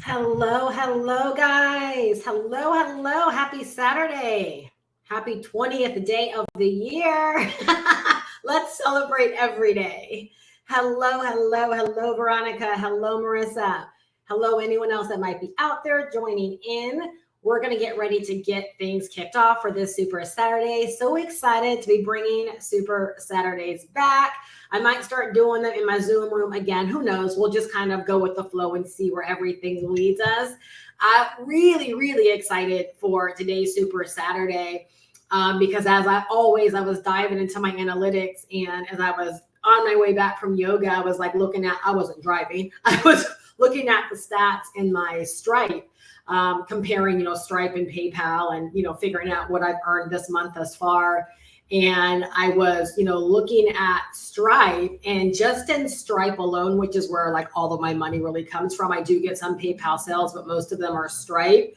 Hello, guys. Hello. Happy Saturday. Happy 20th day of the year. Let's celebrate every day. Hello, Veronica. Hello, Marissa. Hello, anyone else that might be out there joining in. We're going to get ready to get things kicked off for this Super Saturday. So excited to be bringing Super Saturdays back. I might start doing them in my Zoom room again. Who knows? We'll just kind of go with the flow and see where everything leads us. I'm really excited for today's Super Saturday because as I was diving into my analytics, and as I was on my way back from yoga, I was like I wasn't driving. I was looking at the stats in my Stripe, comparing, Stripe and PayPal and, figuring out what I've earned this month thus far. And I was, looking at Stripe, and just in Stripe alone, which is where like all of my money really comes from. I do get some PayPal sales, but most of them are Stripe.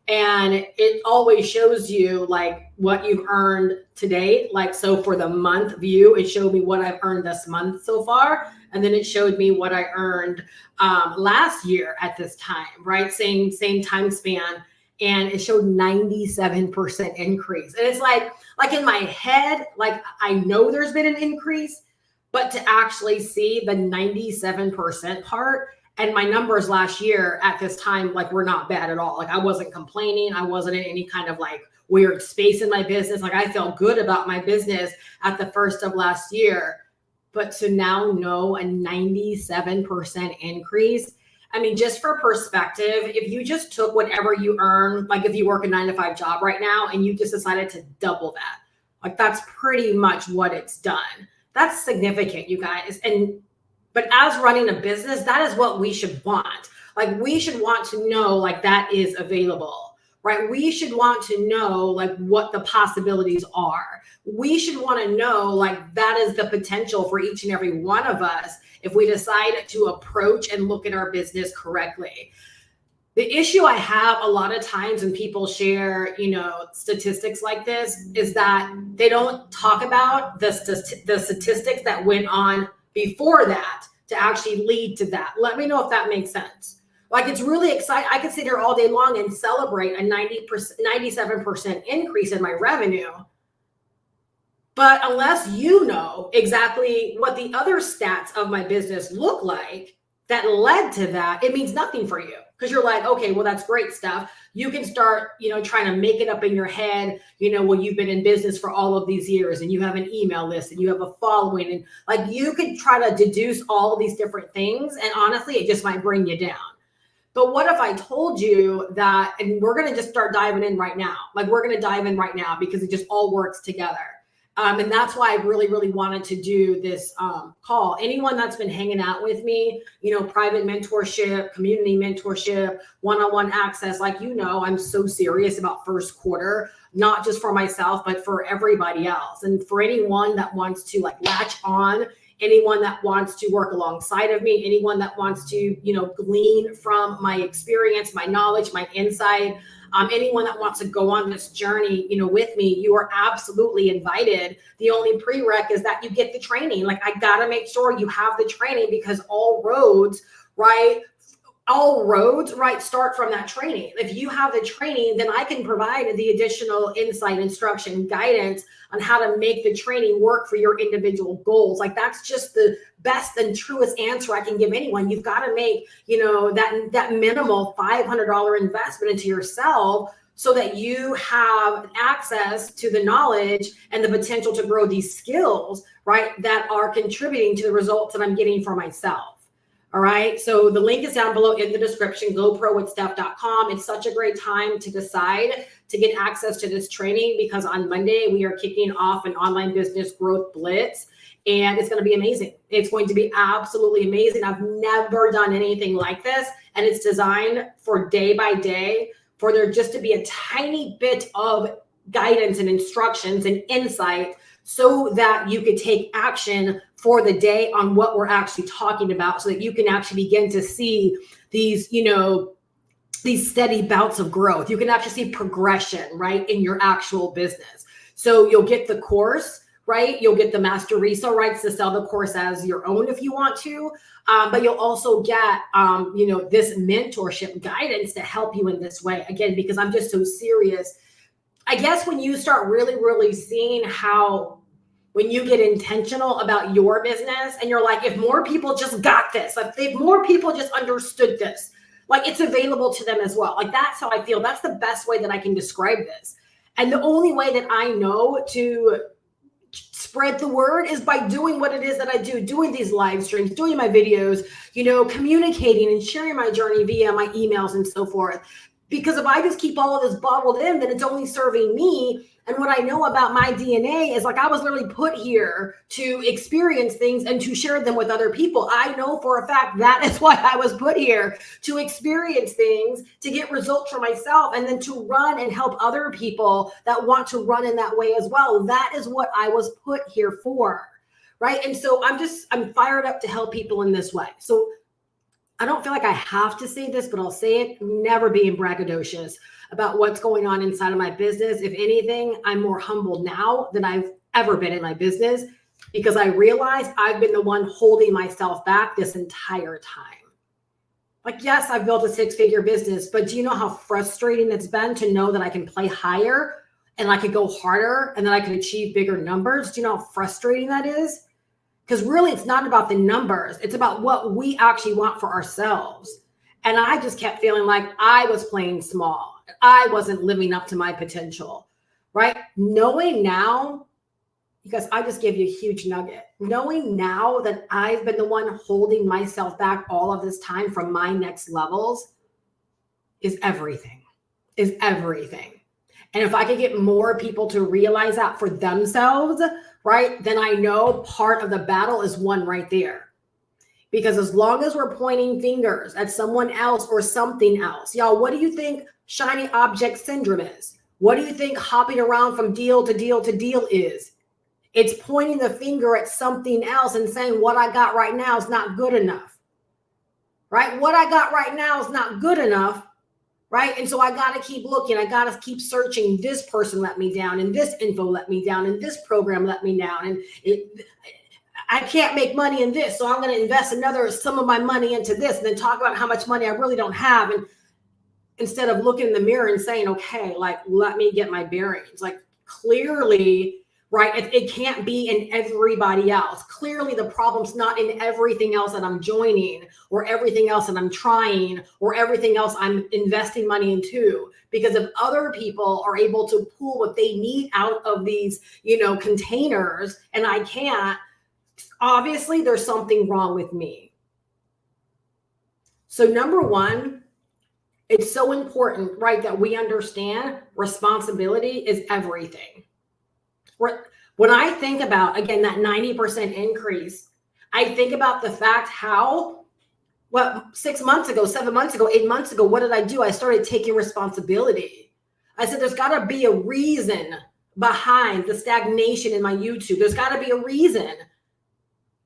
And it always shows you like what you've earned to date. Like, so for the month view, it showed me what I've earned this month so far. And then it showed me what I earned last year at this time, right? Same time span. And it showed 97% increase. And it's like in my head, like I know there's been an increase, but to actually see the 97% part, and my numbers last year at this time, like, were not bad at all. Like, I wasn't complaining. I wasn't in any kind of like weird space in my business. Like, I felt good about my business at the first of last year. But to now know a 97% increase, I mean, just for perspective, if you just took whatever you earn, like if you work a 9-to-5 job right now and you just decided to double that, like that's pretty much what it's done. That's significant, you guys. But as running a business, that is what we should want. Like, we should want to know like that is available, right? We should want to know like what the possibilities are. We should want to know like that is the potential for each and every one of us if we decide to approach and look at our business correctly. The issue I have a lot of times when people share, statistics like this is that they don't talk about the statistics that went on before that to actually lead to that. Let me know if that makes sense. Like, it's really exciting. I could sit here all day long and celebrate a 97% increase in my revenue. But unless you know exactly what the other stats of my business look like that led to that, it means nothing for you. Because you're like, okay, well, that's great stuff. You can start, trying to make it up in your head, well, you've been in business for all of these years and you have an email list and you have a following, and like you could try to deduce all of these different things. And honestly, it just might bring you down. But what if I told you that, and we're going to just start diving in right now. Like, we're going to dive in right now because it just all works together. And that's why I really wanted to do this call. Anyone that's been hanging out with me, private mentorship, community mentorship, one-on-one access, like, I'm so serious about first quarter, not just for myself, but for everybody else. And for anyone that wants to like latch on, anyone that wants to work alongside of me, anyone that wants to, glean from my experience, my knowledge, my insight, anyone that wants to go on this journey, with me, you are absolutely invited. The only prereq is that you get the training. Like, I got to make sure you have the training because all roads, start from that training. If you have the training, then I can provide the additional insight, instruction, guidance on how to make the training work for your individual goals. Like, that's just the best and truest answer I can give anyone. You've got to make, that minimal $500 investment into yourself so that you have access to the knowledge and the potential to grow these skills, right, that are contributing to the results that I'm getting for myself. All right. So the link is down below in the description, goprowithsteph.com. It's such a great time to decide to get access to this training because on Monday we are kicking off an online business growth blitz, and it's going to be amazing. It's going to be absolutely amazing. I've never done anything like this, and it's designed for day by day for there just to be a tiny bit of guidance and instructions and insight so that you could take action for the day on what we're actually talking about, so that you can actually begin to see these, these steady bouts of growth. You can actually see progression, right, in your actual business. So you'll get the course, right? You'll get the master resale rights to sell the course as your own if you want to. But you'll also get, this mentorship guidance to help you in this way. Again, because I'm just so serious. I guess when you start really, really seeing how, when you get intentional about your business and you're like, if more people just got this, if more people just understood this, like it's available to them as well. Like that's how I feel. That's the best way that I can describe this. And the only way that I know to spread the word is by doing what it is that I do, doing these live streams, doing my videos, communicating and sharing my journey via my emails and so forth. Because if I just keep all of this bottled in, then it's only serving me. And what I know about my DNA is like I was literally put here to experience things and to share them with other people. I know for a fact that is why I was put here, to experience things, to get results for myself, and then to run and help other people that want to run in that way as well. That is what I was put here for, right? And so I'm fired up to help people in this way. So I don't feel like I have to say this, but I'll say it, never being braggadocious about what's going on inside of my business. If anything, I'm more humbled now than I've ever been in my business because I realize I've been the one holding myself back this entire time. Like, yes, I've built a 6-figure business, but do you know how frustrating it's been to know that I can play higher and I could go harder and that I could achieve bigger numbers? Do you know how frustrating that is? Because really, it's not about the numbers. It's about what we actually want for ourselves. And I just kept feeling like I was playing small. I wasn't living up to my potential, right? Knowing now, because I just gave you a huge nugget, knowing now that I've been the one holding myself back all of this time from my next levels is everything, And if I could get more people to realize that for themselves, right, then I know part of the battle is won right there. Because as long as we're pointing fingers at someone else or something else, y'all, what do you think shiny object syndrome is? What do you think hopping around from deal to deal to deal is? It's pointing the finger at something else and saying what I got right now is not good enough, right? What I got right now is not good enough, right? And so I got to keep looking. I got to keep searching. This person let me down, and this info let me down, and this program let me down, and I can't make money in this, so I'm going to invest some of my money into this, and then talk about how much money I really don't have. And instead of looking in the mirror and saying, okay, like, let me get my bearings. Like, clearly, right, it can't be in everybody else. Clearly, the problem's not in everything else that I'm joining or everything else that I'm trying or everything else I'm investing money into. Because if other people are able to pull what they need out of these, containers, and I can't, obviously there's something wrong with me. So number one, it's so important, right, that we understand responsibility is everything. When I think about, again, that 90% increase, I think about the fact how, 6 months ago, 7 months ago, 8 months ago, what did I do? I started taking responsibility. I said, there's got to be a reason behind the stagnation in my YouTube. There's got to be a reason.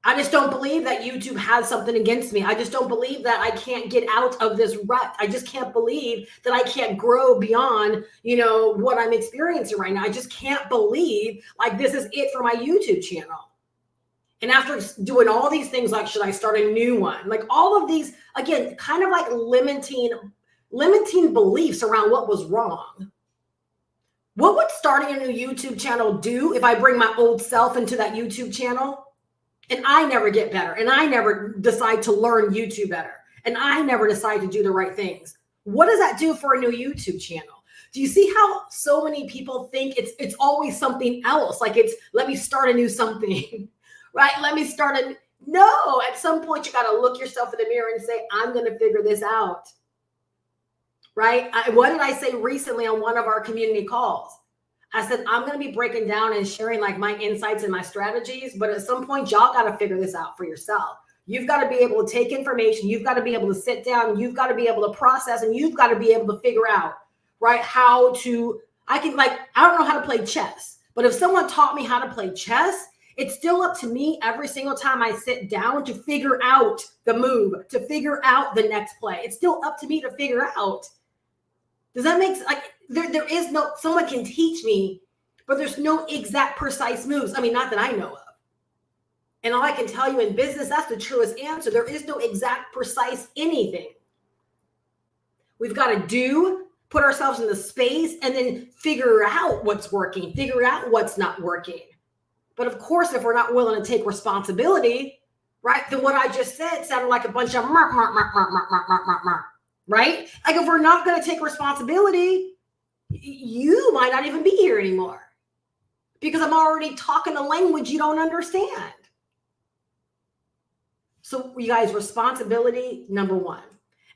I just don't believe that YouTube has something against me. I just don't believe that I can't get out of this rut. I just can't believe that I can't grow beyond, what I'm experiencing right now. I just can't believe like this is it for my YouTube channel. And after doing all these things, like, should I start a new one? Like all of these, again, kind of like limiting beliefs around what was wrong. What would starting a new YouTube channel do if I bring my old self into that YouTube channel? And I never get better, and I never decide to learn YouTube better, and I never decide to do the right things. What does that do for a new YouTube channel? Do you see how so many people think it's always something else? Like it's, let me start a new something, right? No, at some point you got to look yourself in the mirror and say, I'm going to figure this out, right? What did I say recently on one of our community calls? I said, I'm going to be breaking down and sharing like my insights and my strategies. But at some point, y'all got to figure this out for yourself. You've got to be able to take information. You've got to be able to sit down. You've got to be able to process, and you've got to be able to figure out, right, I don't know how to play chess. But if someone taught me how to play chess, it's still up to me every single time I sit down to figure out the move, to figure out the next play. It's still up to me to figure out. Does that make sense? Like, there is no, someone can teach me, but there's no exact precise moves. I mean, not that I know of. And all I can tell you in business, that's the truest answer. There is no exact precise anything. We've got to put ourselves in the space and then figure out what's working, figure out what's not working. But of course, if we're not willing to take responsibility, right, then what I just said sounded like a bunch of right? Like if we're not going to take responsibility, you might not even be here anymore because I'm already talking a language you don't understand. So you guys, responsibility, number one.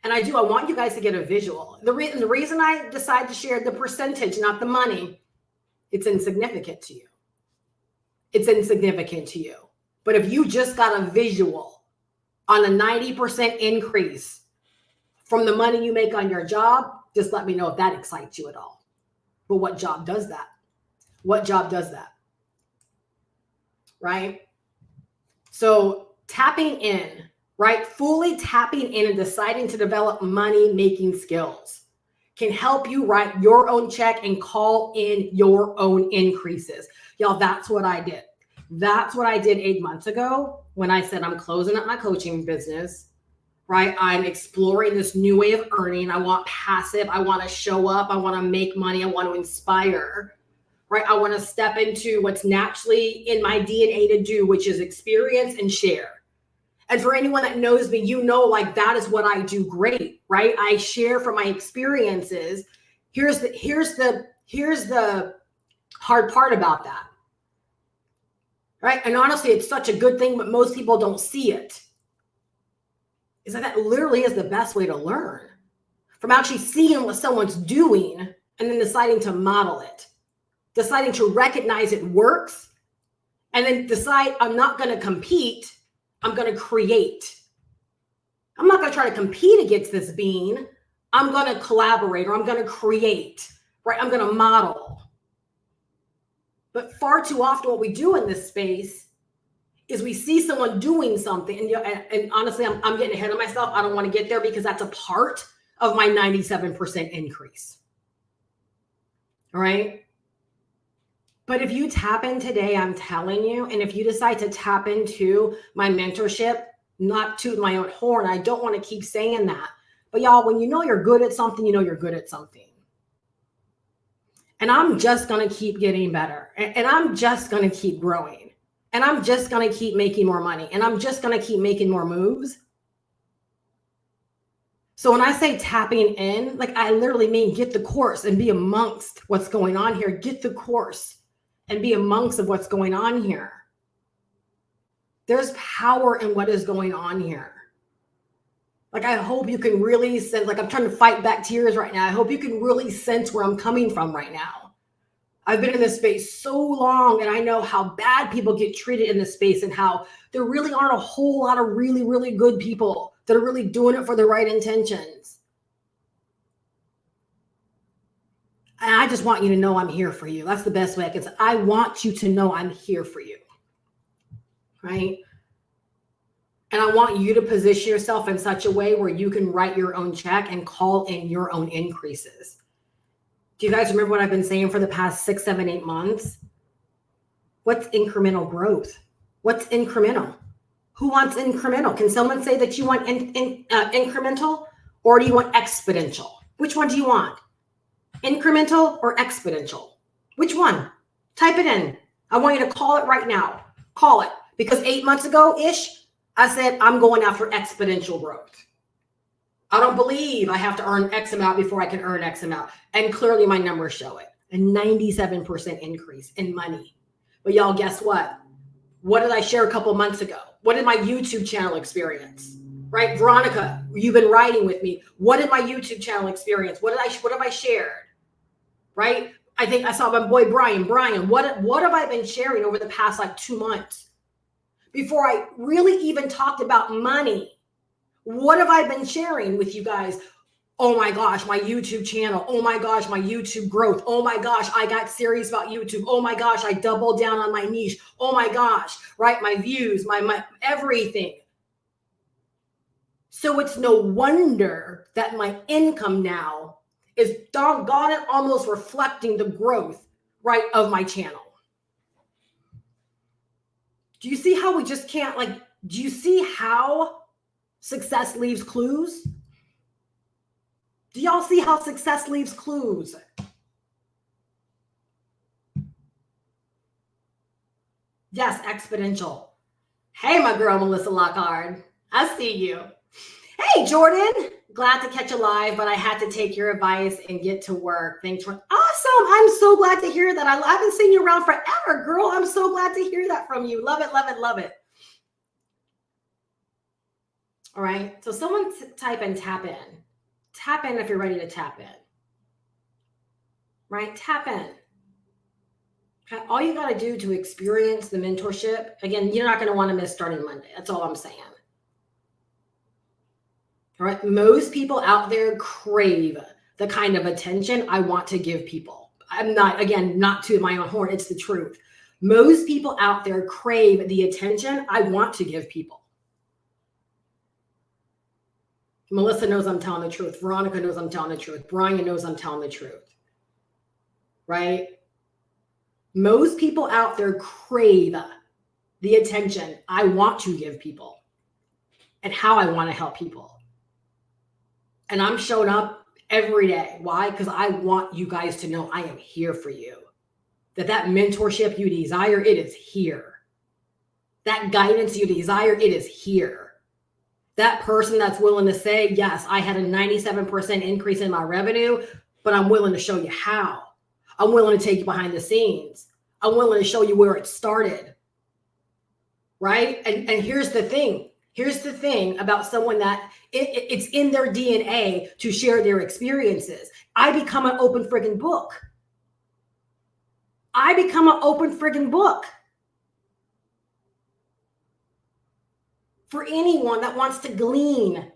And I want you guys to get a visual. The reason I decided to share the percentage, not the money, it's insignificant to you. It's insignificant to you. But if you just got a visual on a 90% increase from the money you make on your job, just let me know if that excites you at all. But what job does that? What job does that? Right? So tapping in, right? Fully tapping in and deciding to develop money-making skills can help you write your own check and call in your own increases. Y'all, that's what I did. That's what I did 8 months ago when I said I'm closing up my coaching business, right? I'm exploring this new way of earning. I want passive. I want to show up. I want to make money. I want to inspire, right? I want to step into what's naturally in my DNA to do, which is experience and share. And for anyone that knows me, you know, like that is what I do great, right? I share from my experiences. Here's the hard part about that, right? And honestly, it's such a good thing, but most people don't see it. Is that literally is the best way to learn, from actually seeing what someone's doing and then deciding to model it, deciding to recognize it works, and then decide I'm not going to compete. I'm going to create. I'm not going to try to compete against this being. I'm going to collaborate, or I'm going to create, right? I'm going to model. But far too often what we do in this space is we see someone doing something. And honestly, I'm getting ahead of myself. I don't want to get there because that's a part of my 97% increase. All right. But if you tap in today, I'm telling you, and if you decide to tap into my mentorship, not to my own horn, I don't want to keep saying that. But y'all, when you know you're good at something, you know you're good at something. And I'm just going to keep getting better. And I'm just going to keep growing. And I'm just going to keep making more money. And I'm just going to keep making more moves. So when I say tapping in, like I literally mean get the course and be amongst what's going on here. Get the course and be amongst of what's going on here. There's power in what is going on here. Like, I hope you can really sense, like I'm trying to fight back tears right now. I hope you can really sense where I'm coming from right now. I've been in this space so long, and I know how bad people get treated in this space and how there really aren't a whole lot of really, really good people that are really doing it for the right intentions. And I just want you to know I'm here for you. That's the best way I can say. I want you to know I'm here for you, right? And I want you to position yourself in such a way where you can write your own check and call in your own increases. Do you guys remember what I've been saying for the past 6, 7, 8 months? What's incremental growth? What's incremental? Who wants incremental? Can someone say that you want incremental, or do you want exponential? Which one do you want? Incremental or exponential? Which one? Type it in. I want you to call it right now. Call it. Because 8 months ago-ish, I said, I'm going after exponential growth. I don't believe I have to earn X amount before I can earn X amount. And clearly my numbers show it. A 97% increase in money. But y'all, guess what? What did I share a couple months ago? What did my YouTube channel experience? Right? Veronica, you've been writing with me. What did my YouTube channel experience? What have I shared? Right? I think I saw my boy Brian. What have I been sharing over the past 2 months? Before I really even talked about money, what have I been sharing with you guys? Oh my gosh, my YouTube channel. Oh my gosh, my YouTube growth. Oh my gosh, I got serious about YouTube. Oh my gosh, I doubled down on my niche. Oh my gosh, right? My views, my everything. So it's no wonder that my income now is doggone it almost reflecting the growth right, of my channel. Do you see how we just can't, like, do you see how success leaves clues? Do y'all see how success leaves clues? Yes, exponential. Hey, my girl, Melissa Lockhart. I see you. Hey, Jordan. Glad to catch you live, but I had to take your advice and get to work. Thanks for awesome. I'm so glad to hear that. I haven't seen you around forever, girl. I'm so glad to hear that from you. Love it, love it, love it. All right. So someone type in tap in. Tap in if you're ready to tap in. Right? Tap in. Okay. All you got to do to experience the mentorship, again, you're not going to want to miss starting Monday. That's all I'm saying. All right. Most people out there crave the kind of attention I want to give people. I'm not, again, not to my own horn. It's the truth. Most people out there crave the attention I want to give people. Melissa knows I'm telling the truth. Veronica knows I'm telling the truth. Brian knows I'm telling the truth. Right? Most people out there crave the attention I want to give people and how I want to help people. And I'm showing up every day. Why? Because I want you guys to know I am here for you. That mentorship you desire, it is here. That guidance you desire, it is here. That person that's willing to say, yes, I had a 97% increase in my revenue, but I'm willing to show you how. I'm willing to take you behind the scenes. I'm willing to show you where it started. Right? And here's the thing. Here's the thing about someone that it's in their DNA to share their experiences. I become an open friggin' book. I become an open friggin' book for anyone that wants to glean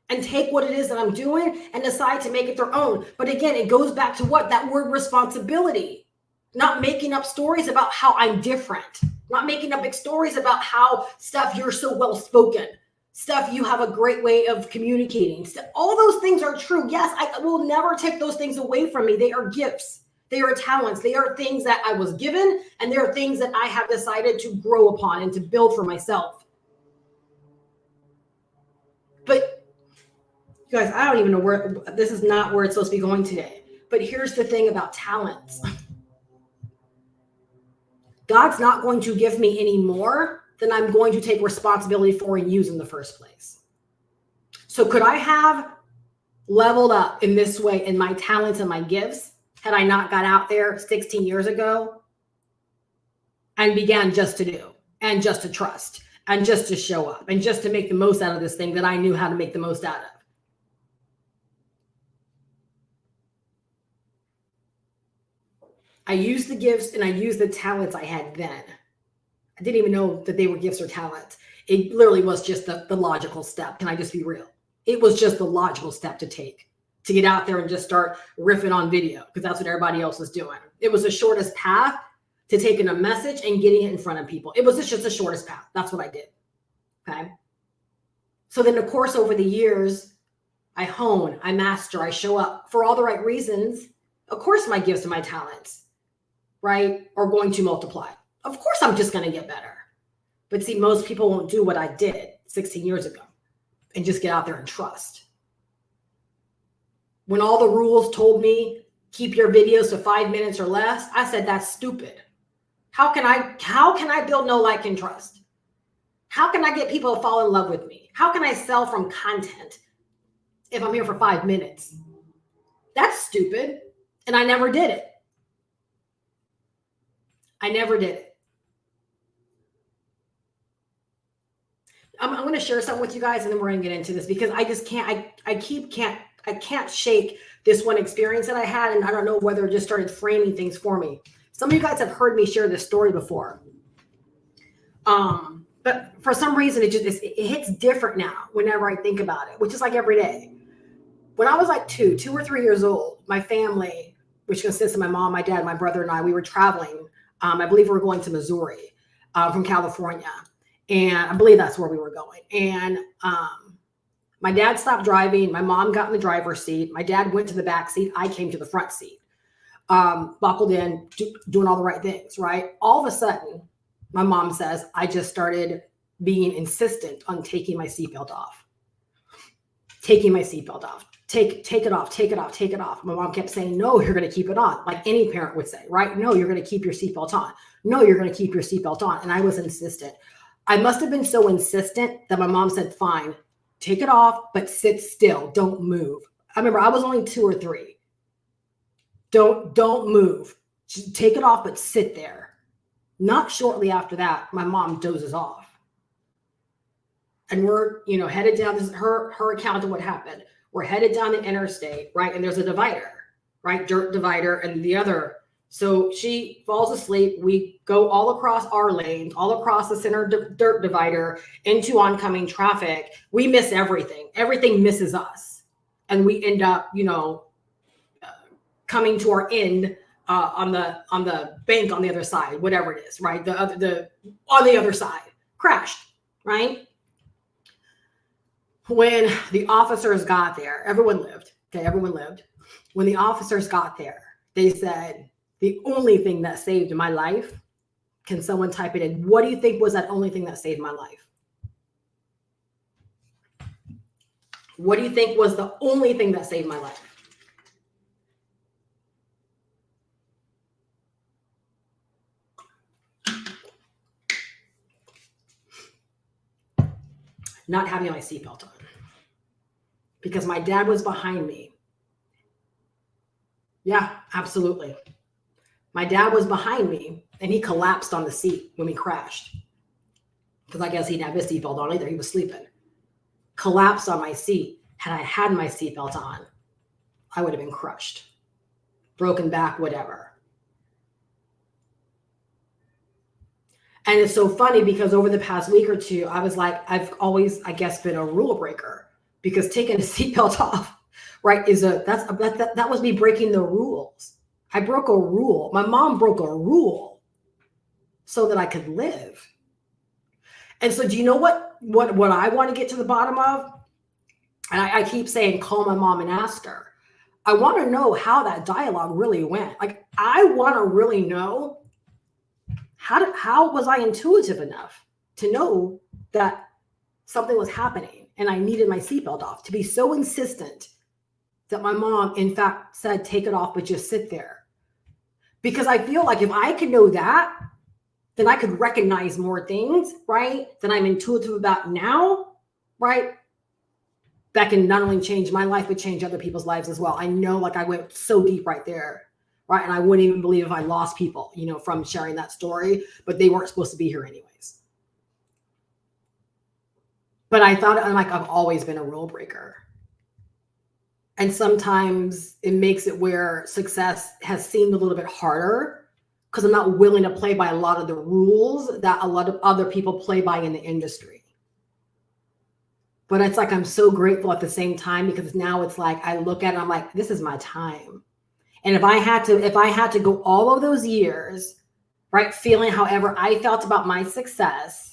and take what it is that I'm doing and decide to make it their own. But again, it goes back to what? That word responsibility. Not making up stories about how I'm different. Not making up stories about how stuff you're so well spoken. Stuff you have a great way of communicating. All those things are true. Yes, I will never take those things away from me. They are gifts. They are talents. They are things that I was given, and they are things that I have decided to grow upon and to build for myself. But you guys, I don't even know where, this is not where it's supposed to be going today. But here's the thing about talents. God's not going to give me any more than I'm going to take responsibility for and use in the first place. So could I have leveled up in this way in my talents and my gifts had I not got out there 16 years ago and began just to do and just to trust and just to show up and just to make the most out of this thing that I knew how to make the most out of? I used the gifts and I used the talents I had then. I didn't even know that they were gifts or talents. It literally was just the logical step. Can I just be real? It was just the logical step to take, to get out there and just start riffing on video, because that's what everybody else was doing. It was the shortest path to taking a message and getting it in front of people. It was just the shortest path. That's what I did. Okay. So then, of course, over the years, I hone, I master, I show up for all the right reasons. Of course, my gifts and my talents, right, are going to multiply. Of course, I'm just going to get better. But see, most people won't do what I did 16 years ago and just get out there and trust. When all the rules told me, keep your videos to 5 minutes or less, I said, that's stupid. How can I build know, like, and trust? How can I get people to fall in love with me? How can I sell from content if I'm here for 5 minutes? That's stupid. And I never did it. I never did it. I'm going to share something with you guys, and then we're going to get into this, because I just can't, I can't shake this one experience that I had. And I don't know whether it just started framing things for me. Some of you guys have heard me share this story before. But for some reason, it hits different now whenever I think about it, which is like every day. When I was like 2 or 3 years old, my family, which consists of my mom, my dad, my brother, and I, we were traveling. I believe we were going to Missouri from California. And I believe that's where we were going. And my dad stopped driving. My mom got in the driver's seat. My dad went to the back seat. I came to the front seat. buckled in, doing all the right things, right? All of a sudden, my mom says, I just started being insistent on taking my seatbelt off. Taking my seatbelt off. Take it off, take it off, take it off. My mom kept saying, no, you're going to keep it on. Like any parent would say, right? No, you're going to keep your seatbelt on. No, you're going to keep your seatbelt on. And I was insistent. I must have been so insistent that my mom said, fine, take it off, but sit still. Don't move. I remember I was only 2 or 3. Don't move. Just take it off, but sit there. Not shortly after that, my mom dozes off. And we're, headed down, this is her account of what happened. We're headed down the interstate, right? And there's a divider, right? Dirt divider and the other. So she falls asleep. We go all across our lanes, all across the center dirt divider into oncoming traffic. We miss everything. Everything misses us. And we end up, coming to our end on the bank on the other side, whatever it is, right? On the other side, crashed, right? When the officers got there, everyone lived. Okay, everyone lived. When the officers got there, they said, the only thing that saved my life, can someone type it in? What do you think was that only thing that saved my life? What do you think was the only thing that saved my life? Not having my seatbelt on. Because my dad was behind me. Yeah, absolutely. My dad was behind me and he collapsed on the seat when we crashed. Because I guess he didn't have his seatbelt on either. He was sleeping. Collapsed on my seat. Had I had my seatbelt on, I would have been crushed. Broken back, whatever. And it's so funny because over the past week or two, I was like, I've always, I guess, been a rule breaker. Because taking a seatbelt off, right, that was me breaking the rules. I broke a rule. My mom broke a rule so that I could live. And so do you know what I want to get to the bottom of? And I keep saying, call my mom and ask her. I want to know how that dialogue really went. Like, I want to really know how was I intuitive enough to know that something was happening and I needed my seatbelt off, to be so insistent that my mom, in fact, said, take it off, but just sit there. Because I feel like if I could know that, then I could recognize more things, right, that I'm intuitive about now, right, that can not only change my life, but change other people's lives as well. I know, like, I went so deep right there, right, and I wouldn't even believe if I lost people, from sharing that story, but they weren't supposed to be here anyways. But I thought, I've always been a rule breaker. And sometimes it makes it where success has seemed a little bit harder because I'm not willing to play by a lot of the rules that a lot of other people play by in the industry. But it's like, I'm so grateful at the same time because now it's like, I look at it, I'm like, this is my time. And if I had to go all of those years, right, feeling however I felt about my success,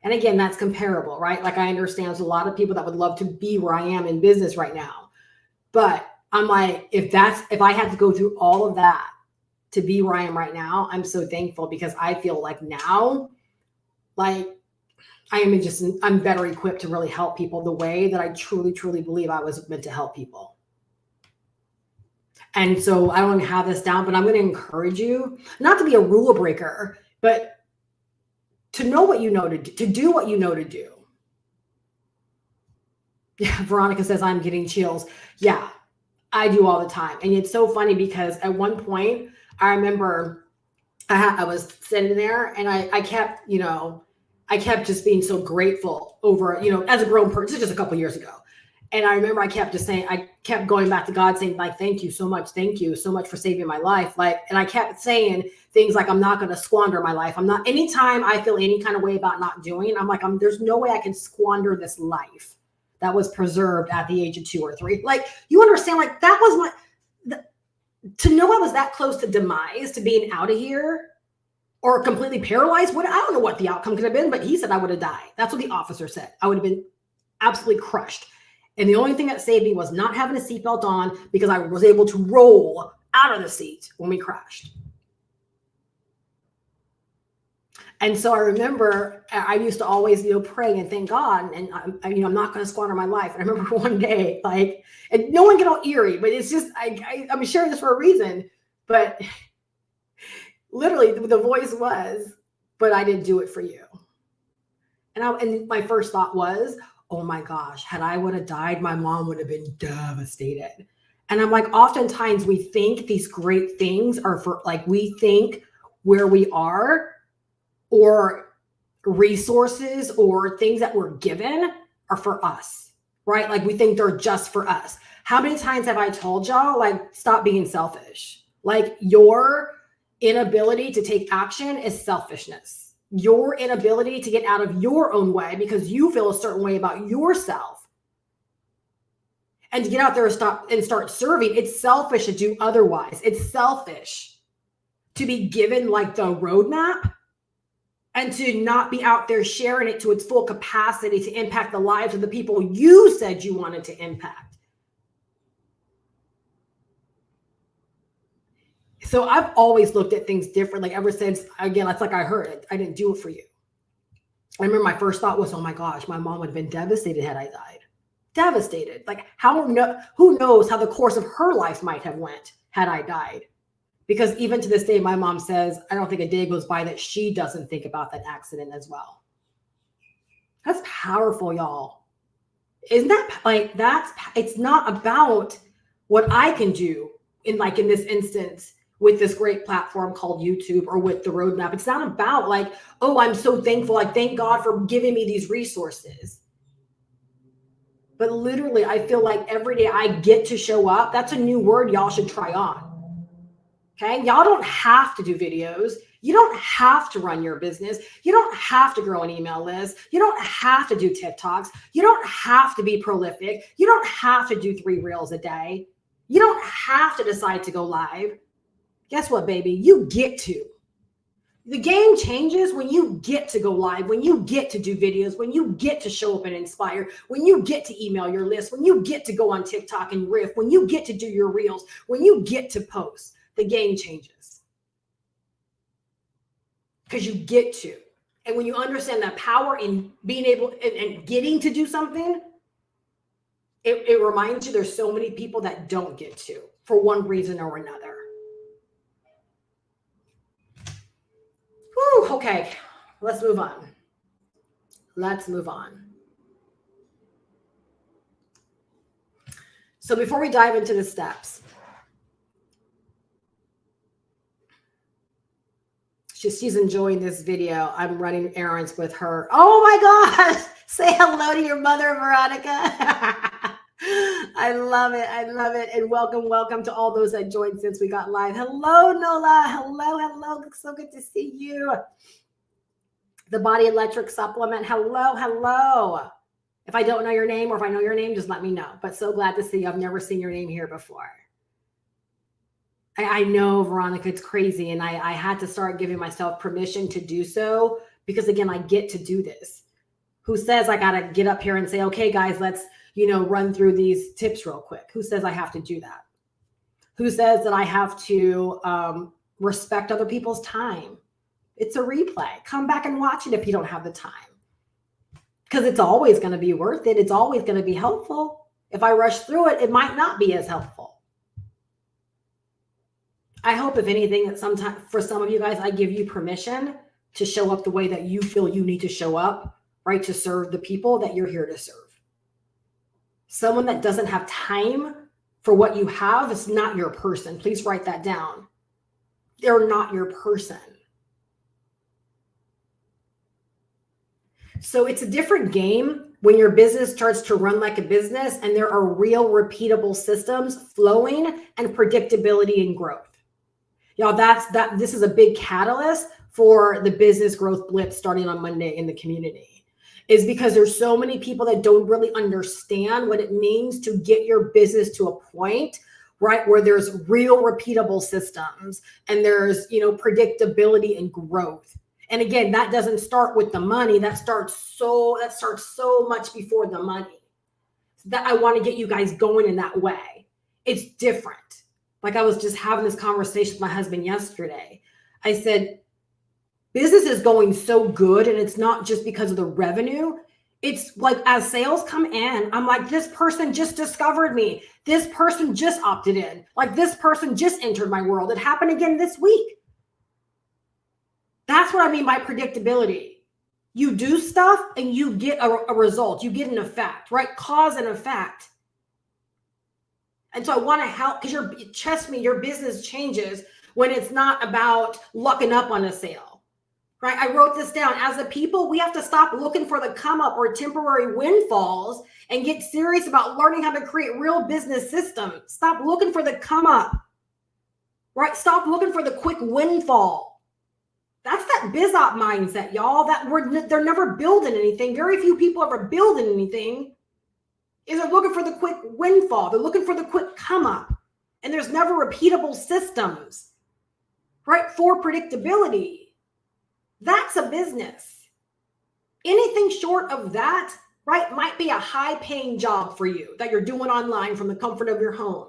and again, that's comparable, right? Like, I understand there's a lot of people that would love to be where I am in business right now. But I'm like, if I had to go through all of that to be where I am right now, I'm so thankful because I feel like now, like, I'm better equipped to really help people the way that I truly, truly believe I was meant to help people. And so I don't have this down, but I'm going to encourage you not to be a rule breaker, but to know what you know to do what you know to do. Yeah, Veronica says, I'm getting chills. Yeah, I do all the time. And it's so funny because at one point, I remember I was sitting there and I kept, I kept just being so grateful over, as a grown person, just a couple of years ago. And I remember I kept going back to God saying, like, thank you so much for saving my life. Like, and I kept saying things like, I'm not going to squander my life. Anytime I feel any kind of way about not doing, I'm like, there's no way I can squander this life that was preserved at the age of 2 or 3. Like, you understand, like, that was to know I was that close to demise, to being out of here or completely paralyzed. I don't know what the outcome could have been, but he said I would have died. That's what the officer said. I would have been absolutely crushed. And the only thing that saved me was not having a seatbelt on because I was able to roll out of the seat when we crashed. And so I remember I used to always, pray and thank God, and I'm not going to squander my life. And I remember one day, and no one get all eerie, but it's just, I'm sharing this for a reason, but literally the voice was, but I didn't do it for you. And my first thought was, oh my gosh, had I would have died, my mom would have been devastated. And I'm like, oftentimes we think these great things are for, we think where we are, or resources or things that we're given are for us, right? We think they're just for us. How many times have I told y'all, stop being selfish? Your inability to take action is selfishness. Your inability to get out of your own way because you feel a certain way about yourself and to get out there and start serving, it's selfish to do otherwise. It's selfish to be given the roadmap and to not be out there sharing it to its full capacity to impact the lives of the people you said you wanted to impact. So I've always looked at things differently ever since, again, it's I heard it. I didn't do it for you. I remember my first thought was, oh my gosh, my mom would have been devastated had I died. Devastated. Who knows how the course of her life might have went had I died. Because even to this day, my mom says, I don't think a day goes by that she doesn't think about that accident as well. That's powerful, y'all. Isn't that it's not about what I can do in this instance with this great platform called YouTube or with the roadmap. It's not about oh, I'm so thankful. Thank God for giving me these resources. But literally, I feel like every day I get to show up. That's a new word y'all should try on. Okay, y'all don't have to do videos. You don't have to run your business. You don't have to grow an email list. You don't have to do TikToks. You don't have to be prolific. You don't have to do 3 reels a day. You don't have to decide to go live. Guess what, baby? You get to. The game changes when you get to go live, when you get to do videos, when you get to show up and inspire, when you get to email your list, when you get to go on TikTok and riff, when you get to do your reels, when you get to post. The game changes because you get to. And when you understand that power in being able and getting to do something, it reminds you there's so many people that don't get to for one reason or another. Whew, okay, let's move on. Let's move on. So before we dive into the steps, she's enjoying this video. I'm running errands with her. Oh my gosh. Say hello to your mother, Veronica. I love it. I love it. And welcome to all those that joined since we got live. Hello, Nola. Hello. So good to see you. The Body Electric Supplement. Hello. If I don't know your name or if I know your name, just let me know. But so glad to see you. I've never seen your name here before. I know, Veronica, it's crazy. And I had to start giving myself permission to do so because, again, I get to do this. Who says I got to get up here and say, okay, guys, let's, run through these tips real quick? Who says I have to do that? Who says that I have to respect other people's time? It's a replay. Come back and watch it if you don't have the time. Because it's always going to be worth it. It's always going to be helpful. If I rush through it, it might not be as helpful. I hope, if anything, that sometimes for some of you guys, I give you permission to show up the way that you feel you need to show up, right? To serve the people that you're here to serve. Someone that doesn't have time for what you have is not your person. Please write that down. They're not your person. So it's a different game when your business starts to run like a business and there are real repeatable systems flowing and predictability and growth. Y'all, this is a big catalyst for the business growth blitz starting on Monday in the community, is because there's so many people that don't really understand what it means to get your business to a point, right, where there's real repeatable systems and there's, predictability and growth. And again, that doesn't start with the money. That starts so much before the money. That I want to get you guys going in that way. It's different. Like I was just having this conversation with my husband yesterday. I said, business is going so good, and it's not just because of the revenue. It's like as sales come in, I'm like, this person just discovered me. This person just opted in. Like this person just entered my world. It happened again this week. That's what I mean by predictability. You do stuff and you get a result. You get an effect, right? Cause and effect. And so I want to help because trust me, your business changes when it's not about lucking up on a sale, right? I wrote this down. As a people, we have to stop looking for the come up or temporary windfalls and get serious about learning how to create real business systems. Stop looking for the come up, right? Stop looking for the quick windfall. That's that biz op mindset, y'all. They're never building anything. Very few people ever building anything. They're looking for the quick windfall. They're looking for the quick come up. And there's never repeatable systems, right? For predictability. That's a business. Anything short of that, right, might be a high paying job for you that you're doing online from the comfort of your home.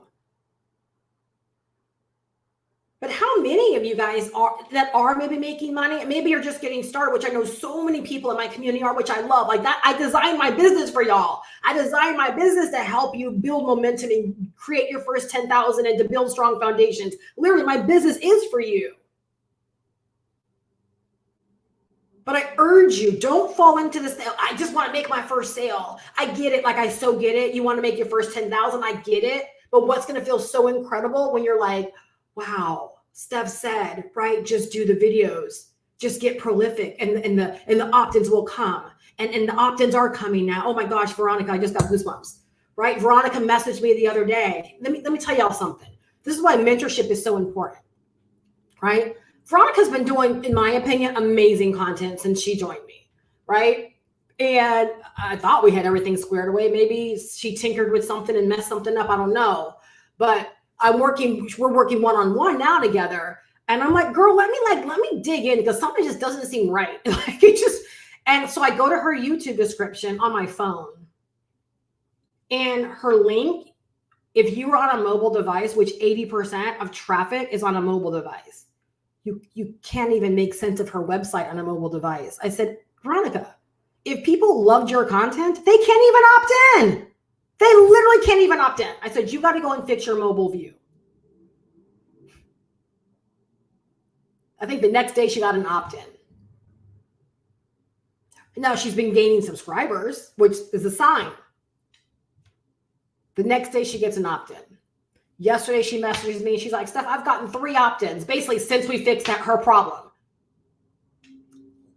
But how many of you guys are maybe making money? And maybe you're just getting started, which I know so many people in my community are, which I love. Like that, I designed my business for y'all. I designed my business to help you build momentum and create your first 10,000 and to build strong foundations. Literally, my business is for you. But I urge you, don't fall into this. I just want to make my first sale. I get it. Like I so get it. You want to make your first 10,000. I get it. But what's going to feel so incredible when you're like, wow, Steph said, right? Just do the videos, just get prolific and the opt-ins will come. And the opt-ins are coming now. Oh my gosh, Veronica, I just got goosebumps, right? Veronica messaged me the other day. Let me tell y'all something. This is why mentorship is so important, right? Veronica's been doing, in my opinion, amazing content since she joined me, right? And I thought we had everything squared away. Maybe she tinkered with something and messed something up. I don't know. But we're working one-on-one now together. And I'm like, girl, let me dig in because something just doesn't seem right. Like and so I go to her YouTube description on my phone and her link, if you were on a mobile device, which 80% of traffic is on a mobile device, you can't even make sense of her website on a mobile device. I said, Veronica, if people loved your content, they can't even opt in. They literally can't even opt in. I said, you got to go and fix your mobile view. I think the next day she got an opt-in. Now she's been gaining subscribers, which is a sign. The next day she gets an opt-in. Yesterday she messages me. She's like, Steph, I've gotten 3 opt-ins, basically since we fixed her problem.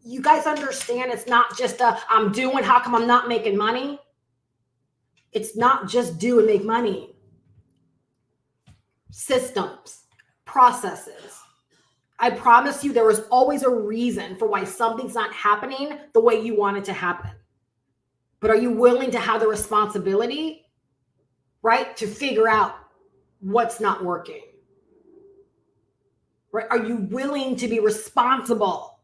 You guys understand it's not just I'm doing, how come I'm not making money? It's not just do and make money. Systems, processes. I promise you there is always a reason for why something's not happening the way you want it to happen. But are you willing to have the responsibility, right, to figure out what's not working? Right? Are you willing to be responsible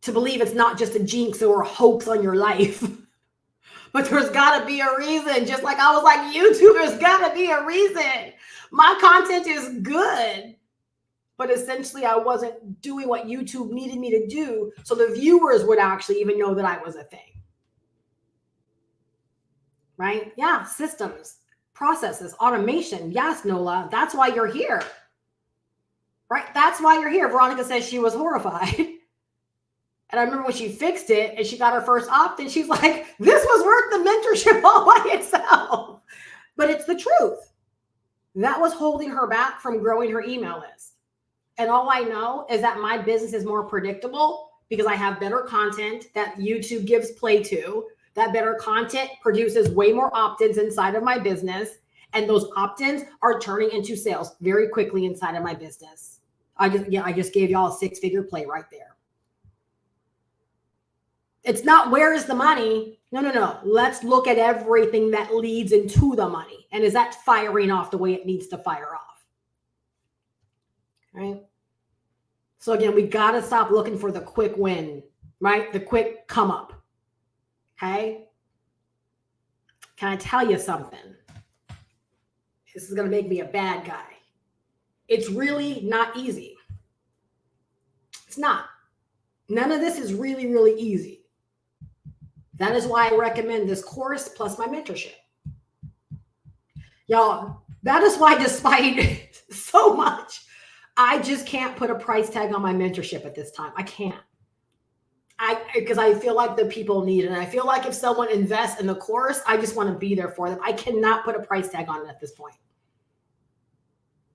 to believe it's not just a jinx or a hoax on your life? But there's got to be a reason. Just like I was like, YouTube, there's got to be a reason. My content is good. But essentially, I wasn't doing what YouTube needed me to do so the viewers would actually even know that I was a thing. Right? Yeah, systems, processes, automation. Yes, Nola, that's why you're here. Right? That's why you're here. Veronica says she was horrified. And I remember when she fixed it and she got her first opt-in, she's like, this was worth the mentorship all by itself. But it's the truth. That was holding her back from growing her email list. And all I know is that my business is more predictable because I have better content that YouTube gives play to. That better content produces way more opt-ins inside of my business. And those opt-ins are turning into sales very quickly inside of my business. I just gave y'all a 6-figure play right there. It's not where is the money. No. Let's look at everything that leads into the money. And is that firing off the way it needs to fire off? Right? So again, we got to stop looking for the quick win, right? The quick come up. Okay? Can I tell you something? This is going to make me a bad guy. It's really not easy. It's not. None of this is really, really easy. That is why I recommend this course plus my mentorship. Y'all, that is why despite so much, I just can't put a price tag on my mentorship at this time. I can't. Because I feel like the people need it. And I feel like if someone invests in the course, I just want to be there for them. I cannot put a price tag on it at this point.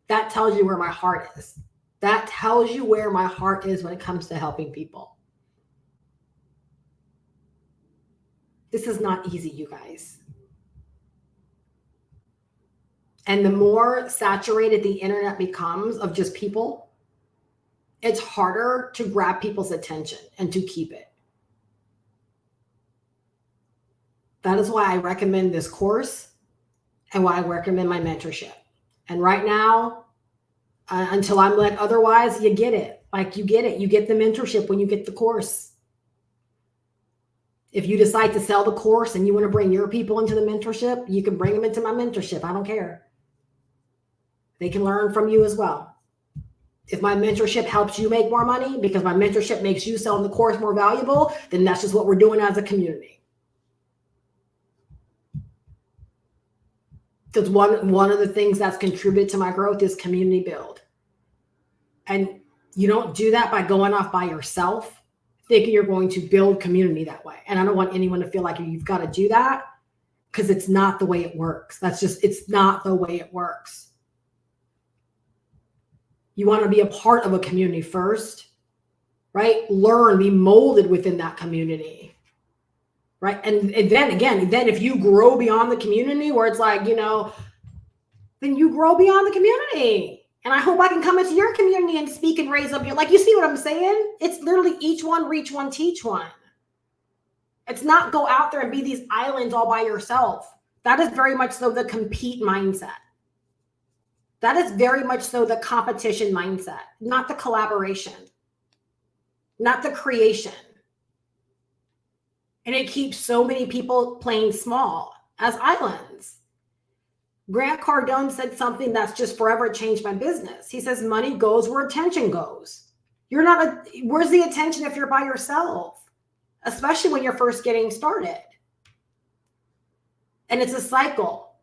That tells you where my heart is. That tells you where my heart is when it comes to helping people. This is not easy, you guys. And the more saturated the internet becomes of just people, it's harder to grab people's attention and to keep it. That is why I recommend this course and why I recommend my mentorship. And right now, until I'm led otherwise, you get it. Like you get it. You get the mentorship when you get the course. If you decide to sell the course and you want to bring your people into the mentorship, you can bring them into my mentorship. I don't care. They can learn from you as well. If my mentorship helps you make more money because my mentorship makes you selling the course more valuable, then that's just what we're doing as a community. Because one of the things that's contributed to my growth is community build. And you don't do that by going off by yourself, thinking you're going to build community that way. And I don't want anyone to feel like you've got to do that because it's not the way it works. It's not the way it works. You want to be a part of a community first, right? Learn, be molded within that community. Right. And then if you grow beyond the community where it's like, then you grow beyond the community. And I hope I can come into your community and speak and raise up your, like, you see what I'm saying? It's literally each one, reach one, teach one. It's not go out there and be these islands all by yourself. That is very much so the compete mindset. That is very much so the competition mindset, not the collaboration, not the creation. And it keeps so many people playing small as islands. Grant Cardone said something that's just forever changed my business. He says, money goes where attention goes. Where's the attention if you're by yourself? Especially when you're first getting started. And it's a cycle.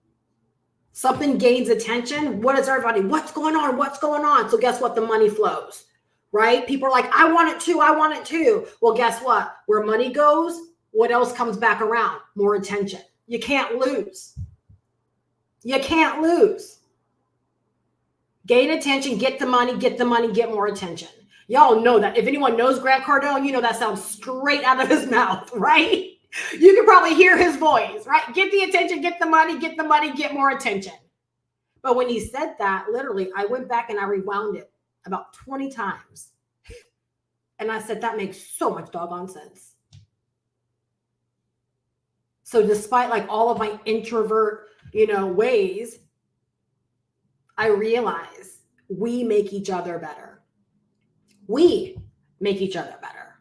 Something gains attention. What is everybody? What's going on? What's going on? So guess what? The money flows, right? People are like, I want it too. I want it too. Well, guess what? Where money goes, what else comes back around? More attention. You can't lose. You can't lose. Gain attention, get the money, get more attention. Y'all know that. If anyone knows Grant Cardone, that sounds straight out of his mouth, right? You can probably hear his voice, right? Get the attention, get the money, get more attention. But when he said that, literally, I went back and I rewound it about 20 times. And I said, that makes so much doggone sense. So despite like all of my introvert, ways, I realize we make each other better. We make each other better.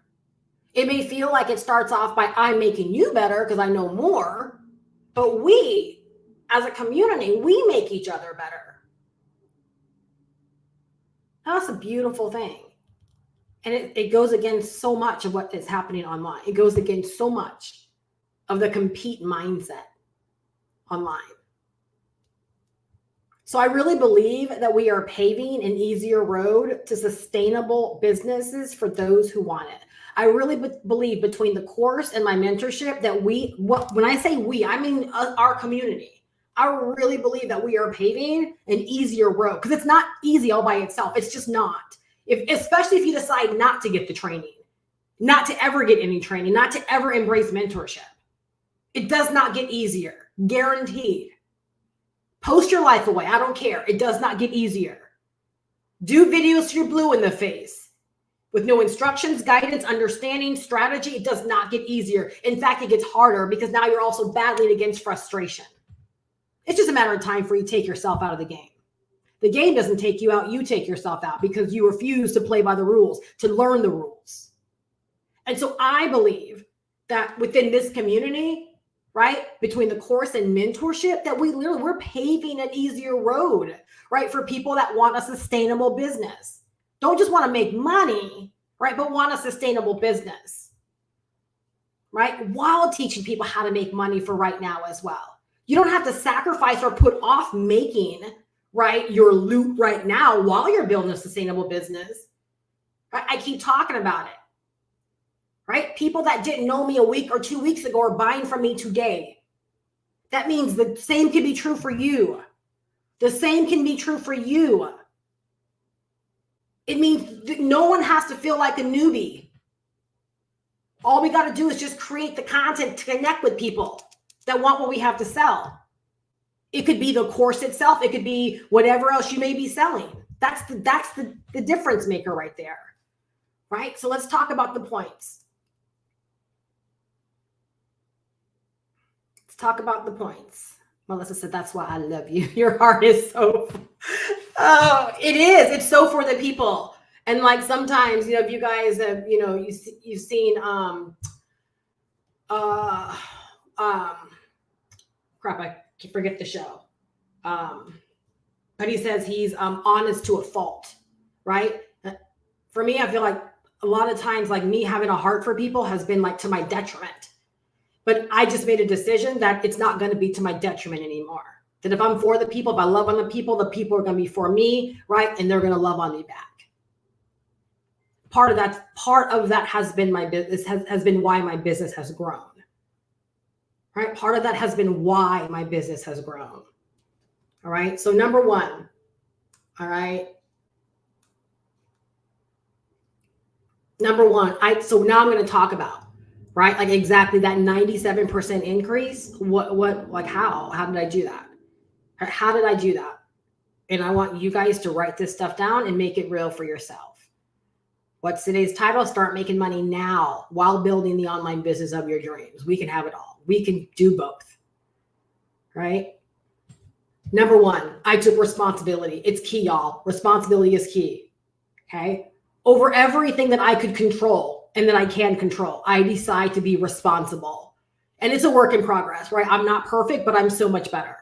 It may feel like it starts off by I'm making you better because I know more, but we, as a community, we make each other better. That's a beautiful thing. And it goes against so much of what is happening online. It goes against so much of the compete mindset online. So I really believe that we are paving an easier road to sustainable businesses for those who want it. I really believe between the course and my mentorship that when I say we, I mean our community. I really believe that we are paving an easier road because it's not easy all by itself. It's just not. Especially if you decide not to get the training, not to ever get any training, not to ever embrace mentorship. It does not get easier, guaranteed. Post your life away. I don't care. It does not get easier. Do videos till you're blue in the face. With no instructions, guidance, understanding, strategy, it does not get easier. In fact, it gets harder because now you're also battling against frustration. It's just a matter of time for you to take yourself out of the game. The game doesn't take you out. You take yourself out because you refuse to play by the rules, to learn the rules. And so I believe that within this community, right? Between the course and mentorship, that we're paving an easier road, right? For people that want a sustainable business. Don't just want to make money, right? But want a sustainable business, right? While teaching people how to make money for right now as well. You don't have to sacrifice or put off making, right, your loot right now while you're building a sustainable business. Right? I keep talking about it. Right? People that didn't know me a week or 2 weeks ago are buying from me today. That means the same can be true for you. The same can be true for you. It means that no one has to feel like a newbie. All we got to do is just create the content to connect with people that want what we have to sell. It could be the course itself. It could be whatever else you may be selling. That's the difference maker right there. Right? So let's talk about the points. Talk about the points. Melissa said, that's why I love you. Your heart is so, it is. It's so for the people. And like sometimes, if you guys have, you've seen, crap, I forget the show. But he says he's honest to a fault, right? For me, I feel like a lot of times, like me having a heart for people has been like to my detriment. But I just made a decision that it's not going to be to my detriment anymore. That if I'm for the people, if I love on the people are going to be for me, right? And they're going to love on me back. Part of that has been my business, has been why my business has grown. Right? Part of that has been why my business has grown. All right. So number one, all right. Number one, so now I'm going to talk about, right? Like exactly that 97% increase. How did I do that? How did I do that? And I want you guys to write this stuff down and make it real for yourself. What's today's title? Start making money now while building the online business of your dreams. We can have it all. We can do both, right? Number one, I took responsibility. It's key, y'all. Responsibility is key, okay? Over everything that I could control and that I can control, I decide to be responsible. And it's a work in progress, right? I'm not perfect, but I'm so much better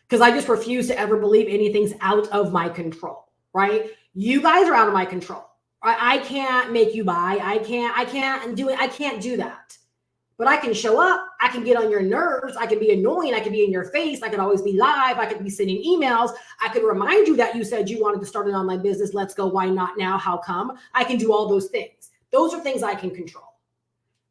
because I just refuse to ever believe anything's out of my control, right? You guys are out of my control. I can't make you buy. I can't do that. But I can show up. I can get on your nerves. I can be annoying. I can be in your face. I could always be live. I could be sending emails. I could remind you that you said you wanted to start an online business. Let's go. Why not now? How come? I can do all those things. Those are things I can control.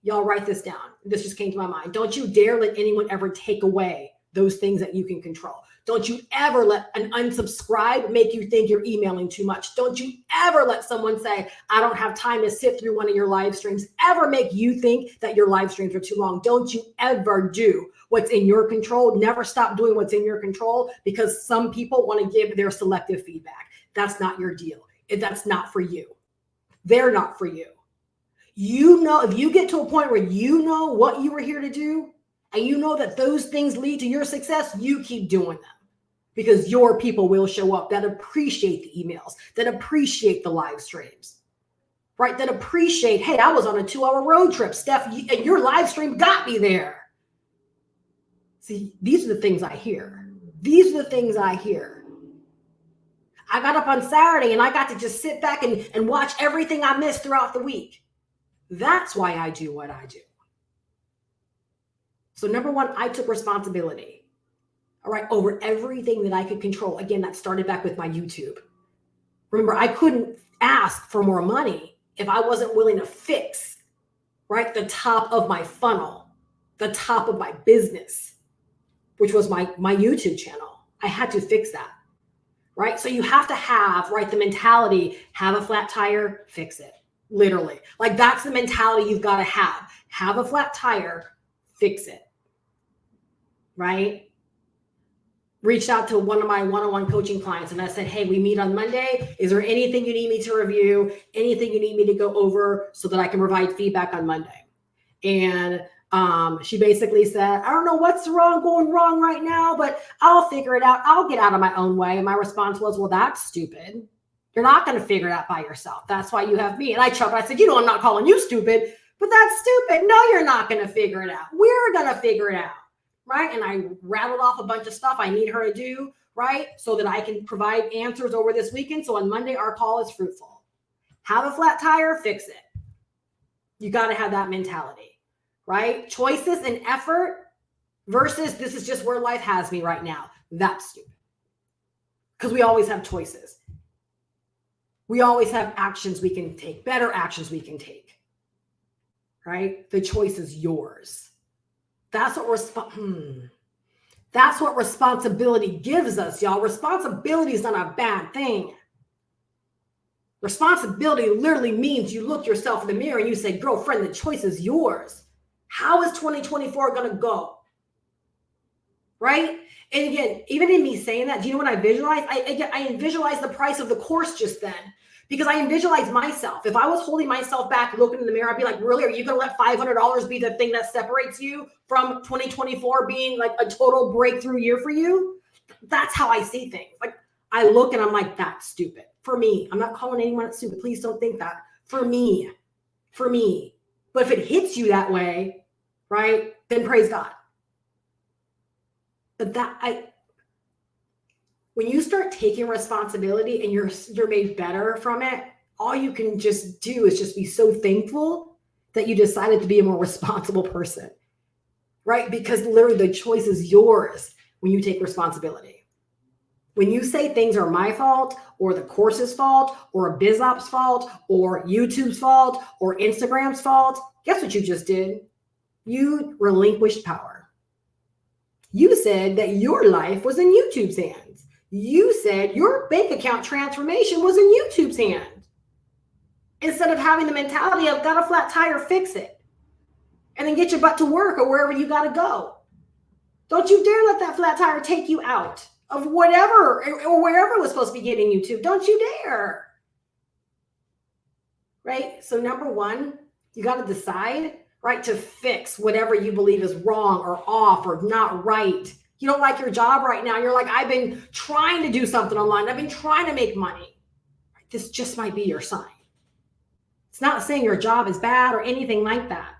Y'all write this down. This just came to my mind. Don't you dare let anyone ever take away those things that you can control. Don't you ever let an unsubscribe make you think you're emailing too much. Don't you ever let someone say, I don't have time to sit through one of your live streams, ever make you think that your live streams are too long. Don't you ever do what's in your control. Never stop doing what's in your control because some people want to give their selective feedback. That's not your deal. That's not for you. They're not for you. You know, if you get to a point where you know what you were here to do and you know that those things lead to your success, you keep doing them. Because your people will show up that appreciate the emails, that appreciate the live streams, right? That appreciate, hey, I was on a 2-hour road trip, Steph, and your live stream got me there. See, these are the things I hear. These are the things I hear. I got up on Saturday and I got to just sit back and watch everything I missed throughout the week. That's why I do what I do. So number one, I took responsibility. All right, over everything that I could control. Again, that started back with my YouTube. Remember, I couldn't ask for more money if I wasn't willing to fix, right, the top of my funnel, the top of my business, which was my YouTube channel. I had to fix that, right? So you have to have, right, the mentality, have a flat tire, fix it, literally. Like that's the mentality you've got to have. Have a flat tire, fix it, right? Reached out to one of my one-on-one coaching clients and I said, hey, we meet on Monday. Is there anything you need me to review? Anything you need me to go over so that I can provide feedback on Monday? And she basically said, I don't know what's going wrong right now, but I'll figure it out. I'll get out of my own way. And my response was, well, that's stupid. You're not going to figure it out by yourself. That's why you have me. And I chuckled. I said, I'm not calling you stupid, but that's stupid. No, you're not going to figure it out. We're going to figure it out. right? And I rattled off a bunch of stuff I need her to do, right? So that I can provide answers over this weekend. So on Monday, our call is fruitful. Have a flat tire, fix it. You got to have that mentality, right? Choices and effort versus this is just where life has me right now. That's stupid. Because we always have choices. We always have actions we can take, better actions we can take, right? The choice is yours. That's what responsibility gives us, y'all. Responsibility is not a bad thing. Responsibility literally means you look yourself in the mirror and you say, girlfriend, the choice is yours. How is 2024 going to go? Right? And again, even in me saying that, do you know what I visualize? I visualize the price of the course just then because I visualize myself. If I was holding myself back, looking in the mirror, I'd be like, really, are you going to let $500 be the thing that separates you from 2024 being like a total breakthrough year for you? That's how I see things. Like I look and I'm like, that's stupid. For me, I'm not calling anyone stupid. Please don't think that. For me. But if it hits you that way, right, then praise God. But when you start taking responsibility and you're made better from it, all you can just do is just be so thankful that you decided to be a more responsible person, right? Because literally the choice is yours when you take responsibility. When you say things are my fault or the course's fault or a BizOps fault or YouTube's fault or Instagram's fault, guess what you just did? You relinquished power. You said that your life was in YouTube's hands. You said your bank account transformation was in YouTube's hands. Instead of having the mentality of got a flat tire, fix it. And then get your butt to work or wherever you got to go. Don't you dare let that flat tire take you out of whatever or wherever it was supposed to be getting you to. Don't you dare. Right? So number one, you got to decide, right, to fix whatever you believe is wrong or off or not right. You don't like your job right now. You're like, I've been trying to do something online. I've been trying to make money. This just might be your sign. It's not saying your job is bad or anything like that.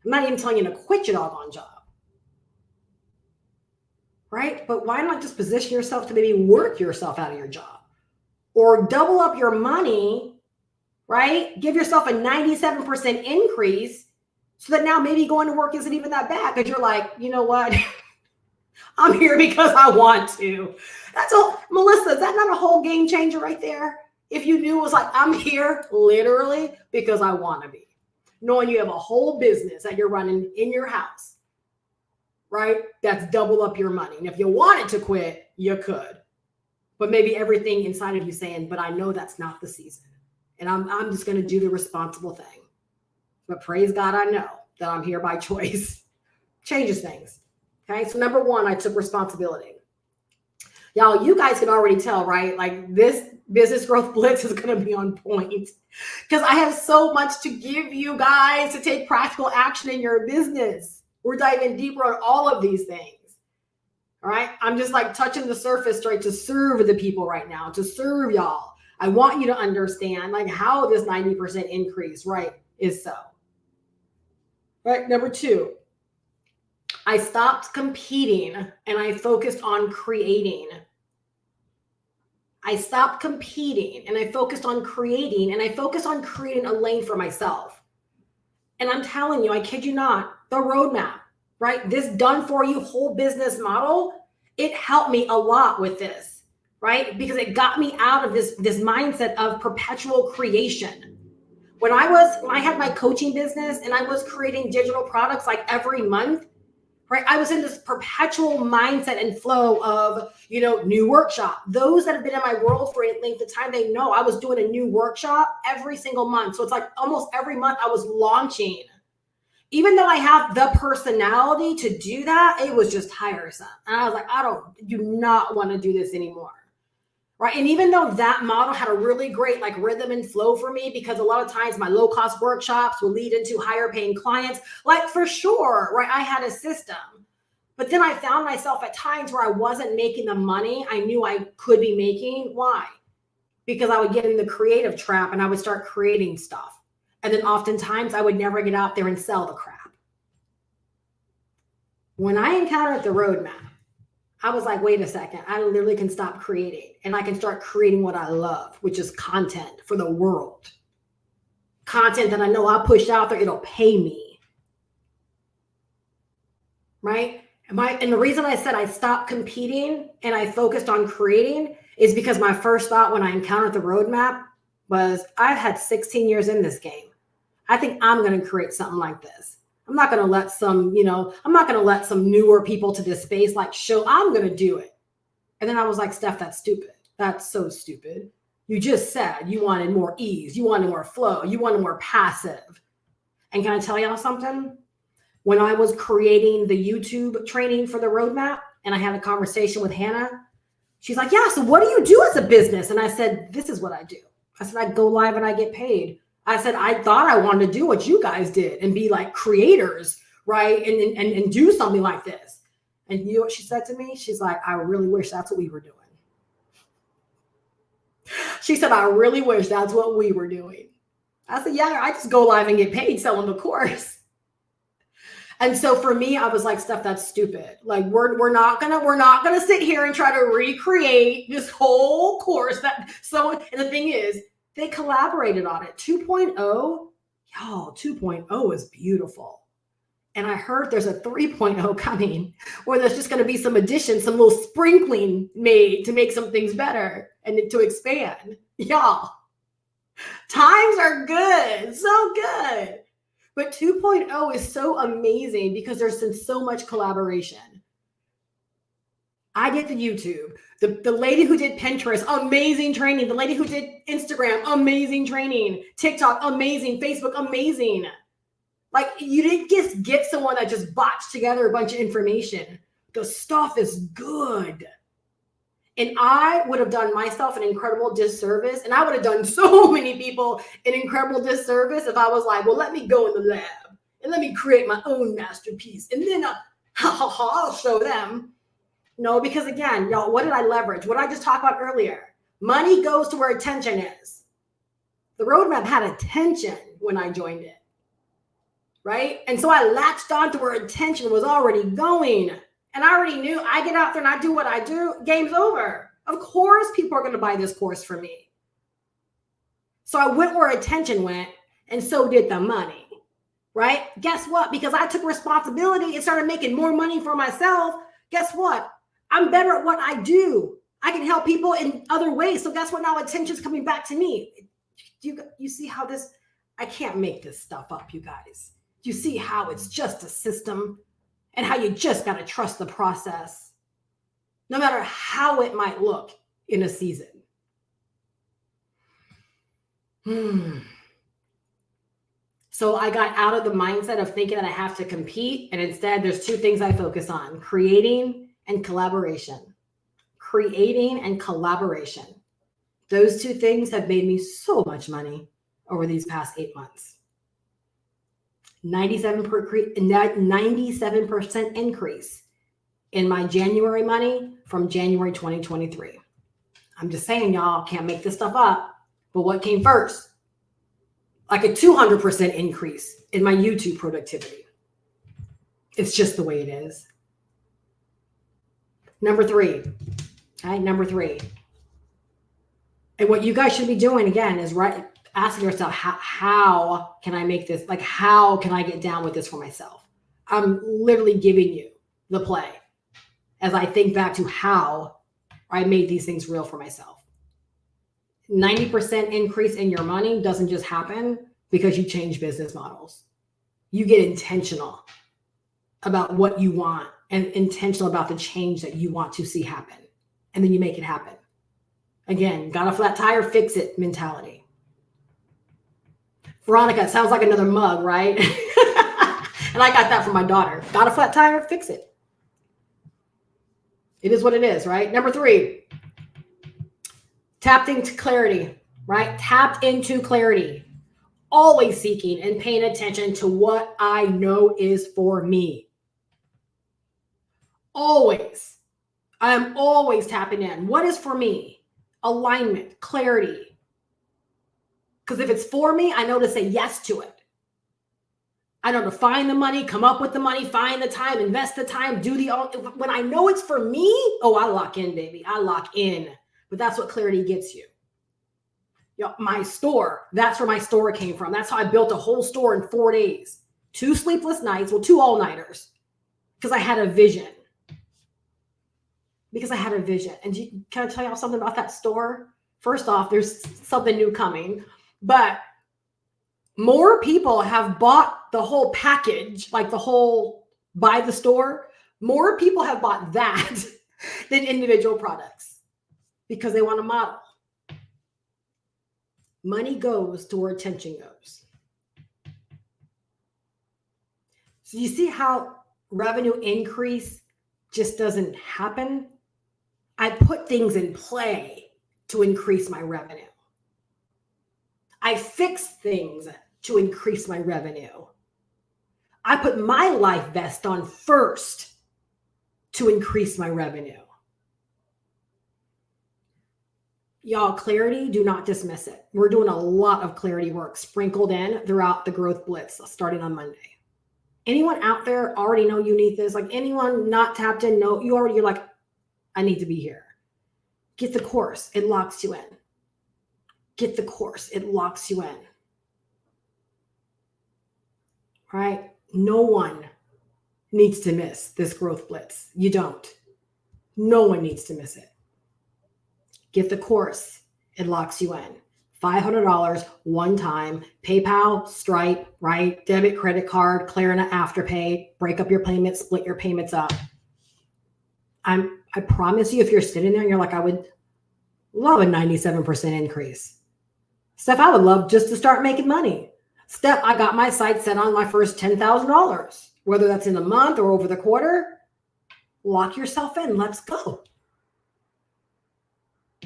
I'm not even telling you to quit your doggone job. Right? But why not just position yourself to maybe work yourself out of your job or double up your money, right? Give yourself a 97% increase so that now maybe going to work isn't even that bad because you're like, you know what? I'm here because I want to. That's all. Melissa, is that not a whole game changer right there? If you knew it was like, I'm here literally because I want to be. Knowing you have a whole business that you're running in your house, right? That's double up your money. And if you wanted to quit, you could. But maybe everything inside of you saying, but I know that's not the season. And I'm just going to do the responsible thing. But praise God, I know that I'm here by choice. Changes things. Okay, so number one, I took responsibility. Y'all, you guys can already tell, right? Like this business growth blitz is going to be on point because I have so much to give you guys to take practical action in your business. We're diving deeper on all of these things. All right, I'm just like touching the surface, right, to serve the people right now, to serve y'all. I want you to understand like how this 90% increase, right, is so. Right, number two, I stopped competing and I focused on creating. I stopped competing and I focused on creating and I focused on creating a lane for myself. And I'm telling you, I kid you not, the roadmap, right? This done for you whole business model, it helped me a lot with this, right? Because it got me out of this mindset of perpetual creation. When I had my coaching business and I was creating digital products like every month, right? I was in this perpetual mindset and flow of, new workshop. Those that have been in my world for a length of time, they know I was doing a new workshop every single month. So it's like almost every month I was launching. Even though I have the personality to do that, it was just tiresome. And I was like, I do not want to do this anymore. Right. And even though that model had a really great like rhythm and flow for me, because a lot of times my low cost workshops will lead into higher paying clients, like for sure, right? I had a system. But then I found myself at times where I wasn't making the money I knew I could be making. Why? Because I would get in the creative trap and I would start creating stuff. And then oftentimes I would never get out there and sell the crap. When I encountered the roadmap, I was like, wait a second, I literally can stop creating and I can start creating what I love, which is content for the world. Content that I know I'll push out there, it'll pay me. Right? And the reason I said I stopped competing and I focused on creating is because my first thought when I encountered the roadmap was, I've had 16 years in this game. I think I'm going to create something like this. I'm not going to let some, I'm not going to let some newer people to this space show. I'm going to do it. And then I was like, Steph, that's stupid. That's so stupid. You just said you wanted more ease. You wanted more flow. You wanted more passive. And can I tell y'all something? When I was creating the YouTube training for the roadmap and I had a conversation with Hannah, she's like, yeah, so what do you do as a business? And I said, this is what I do. I said, I go live and I get paid. I said, I thought I wanted to do what you guys did and be like creators, right? And do something like this. And you know what she said to me? She's like, I really wish that's what we were doing. She said, I really wish that's what we were doing. I said, yeah, I just go live and get paid selling the course. And so for me, I was like, Steph, that's stupid. Like we're not gonna sit here and try to recreate this whole course. And the thing is, they collaborated on it. 2.0, y'all, 2.0 is beautiful. And I heard there's a 3.0 coming where there's just gonna be some additions, some little sprinkling made to make some things better and to expand. Y'all, times are good, so good. But 2.0 is so amazing because there's been so much collaboration. I did the YouTube. The lady who did Pinterest, amazing training. The lady who did Instagram, amazing training. TikTok, amazing. Facebook, amazing. Like you didn't just get someone that just botched together a bunch of information. The stuff is good. And I would have done myself an incredible disservice. And I would have done so many people an incredible disservice if I was like, well, let me go in the lab and let me create my own masterpiece. And then I'll show them. No, because again, y'all, what did I leverage? What I just talked about earlier. Money goes to where attention is. The roadmap had attention when I joined it. Right? And so I latched on to where attention was already going. And I already knew I get out there and I do what I do, game's over. Of course, people are going to buy this course from me. So I went where attention went, and so did the money, right? Guess what? Because I took responsibility and started making more money for myself. Guess what? I'm better at what I do. I can help people in other ways. So guess what? Now attention's coming back to me. You see how this, I can't make this stuff up, you guys. You see how it's just a system? And how you just got to trust the process, no matter how it might look in a season. So I got out of the mindset of thinking that I have to compete. And instead, there's two things I focus on: creating and collaboration. Creating and collaboration. Those two things have made me so much money over these past 8 months. 97% increase in my January money from January 2023. I'm just saying, y'all, can't make this stuff up. But what came first? Like a 200% increase in my YouTube productivity. It's just the way it is. Number three. And what you guys should be doing again is asking yourself, how can I make this, how can I get down with this for myself? I'm literally giving you the play as I think back to how I made these things real for myself. 90% increase in your money doesn't just happen because you change business models. You get intentional about what you want and intentional about the change that you want to see happen. And then you make it happen. Again, got a flat tire, fix it mentality. Veronica, sounds like another mug, right? And I got that from my daughter. Got a flat tire, fix it. It is what it is, right? Number three, tapped into clarity, right? Tapped into clarity. Always seeking and paying attention to what I know is for me. Always. I am always tapping in. What is for me? Alignment, clarity. Because if it's for me, I know to say yes to it. I know to find the money, come up with the money, find the time, invest the time, when I know it's for me, oh, I lock in, baby. I lock in. But that's what clarity gets you. My store, that's where my store came from. That's how I built a whole store in 4 days. 2 sleepless nights, 2 all-nighters, because I had a vision. And can I tell y'all something about that store? First off, there's something new coming, but more people have bought the whole package, like the whole buy the store. More people have bought that than individual products because they want a model. Money goes to where attention goes. So you see how revenue increase just doesn't happen? I put things in play to increase my revenue. I fix things to increase my revenue. I put my life vest on first to increase my revenue. Y'all, clarity, do not dismiss it. We're doing a lot of clarity work sprinkled in throughout the Growth Blitz starting on Monday. Anyone out there already know you need this? Like anyone not tapped in, no, you're like, I need to be here. Get the course. It locks you in. Get the course. It locks you in. Right? No one needs to miss this Growth Blitz. You don't. No one needs to miss it. Get the course. It locks you in. $500 one time, PayPal, Stripe, right? Debit, credit card, Klarna, Afterpay, break up your payments, split your payments up. I promise you, if you're sitting there and you're like, I would love a 97% increase. Steph, I would love just to start making money. Steph, I got my sight set on my first $10,000, whether that's in a month or over the quarter. Lock yourself in. Let's go.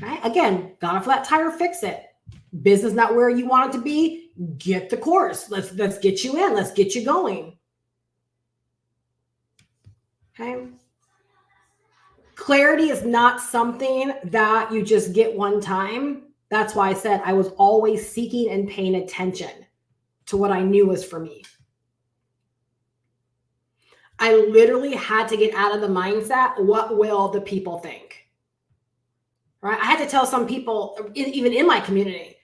Right? Again, got a flat tire, fix it. Business not where you want it to be, get the course. Let's get you in. Let's get you going. Okay. Clarity is not something that you just get one time. That's why I said I was always seeking and paying attention to what I knew was for me. I literally had to get out of the mindset, what will the people think? Right? I had to tell some people, even in my community,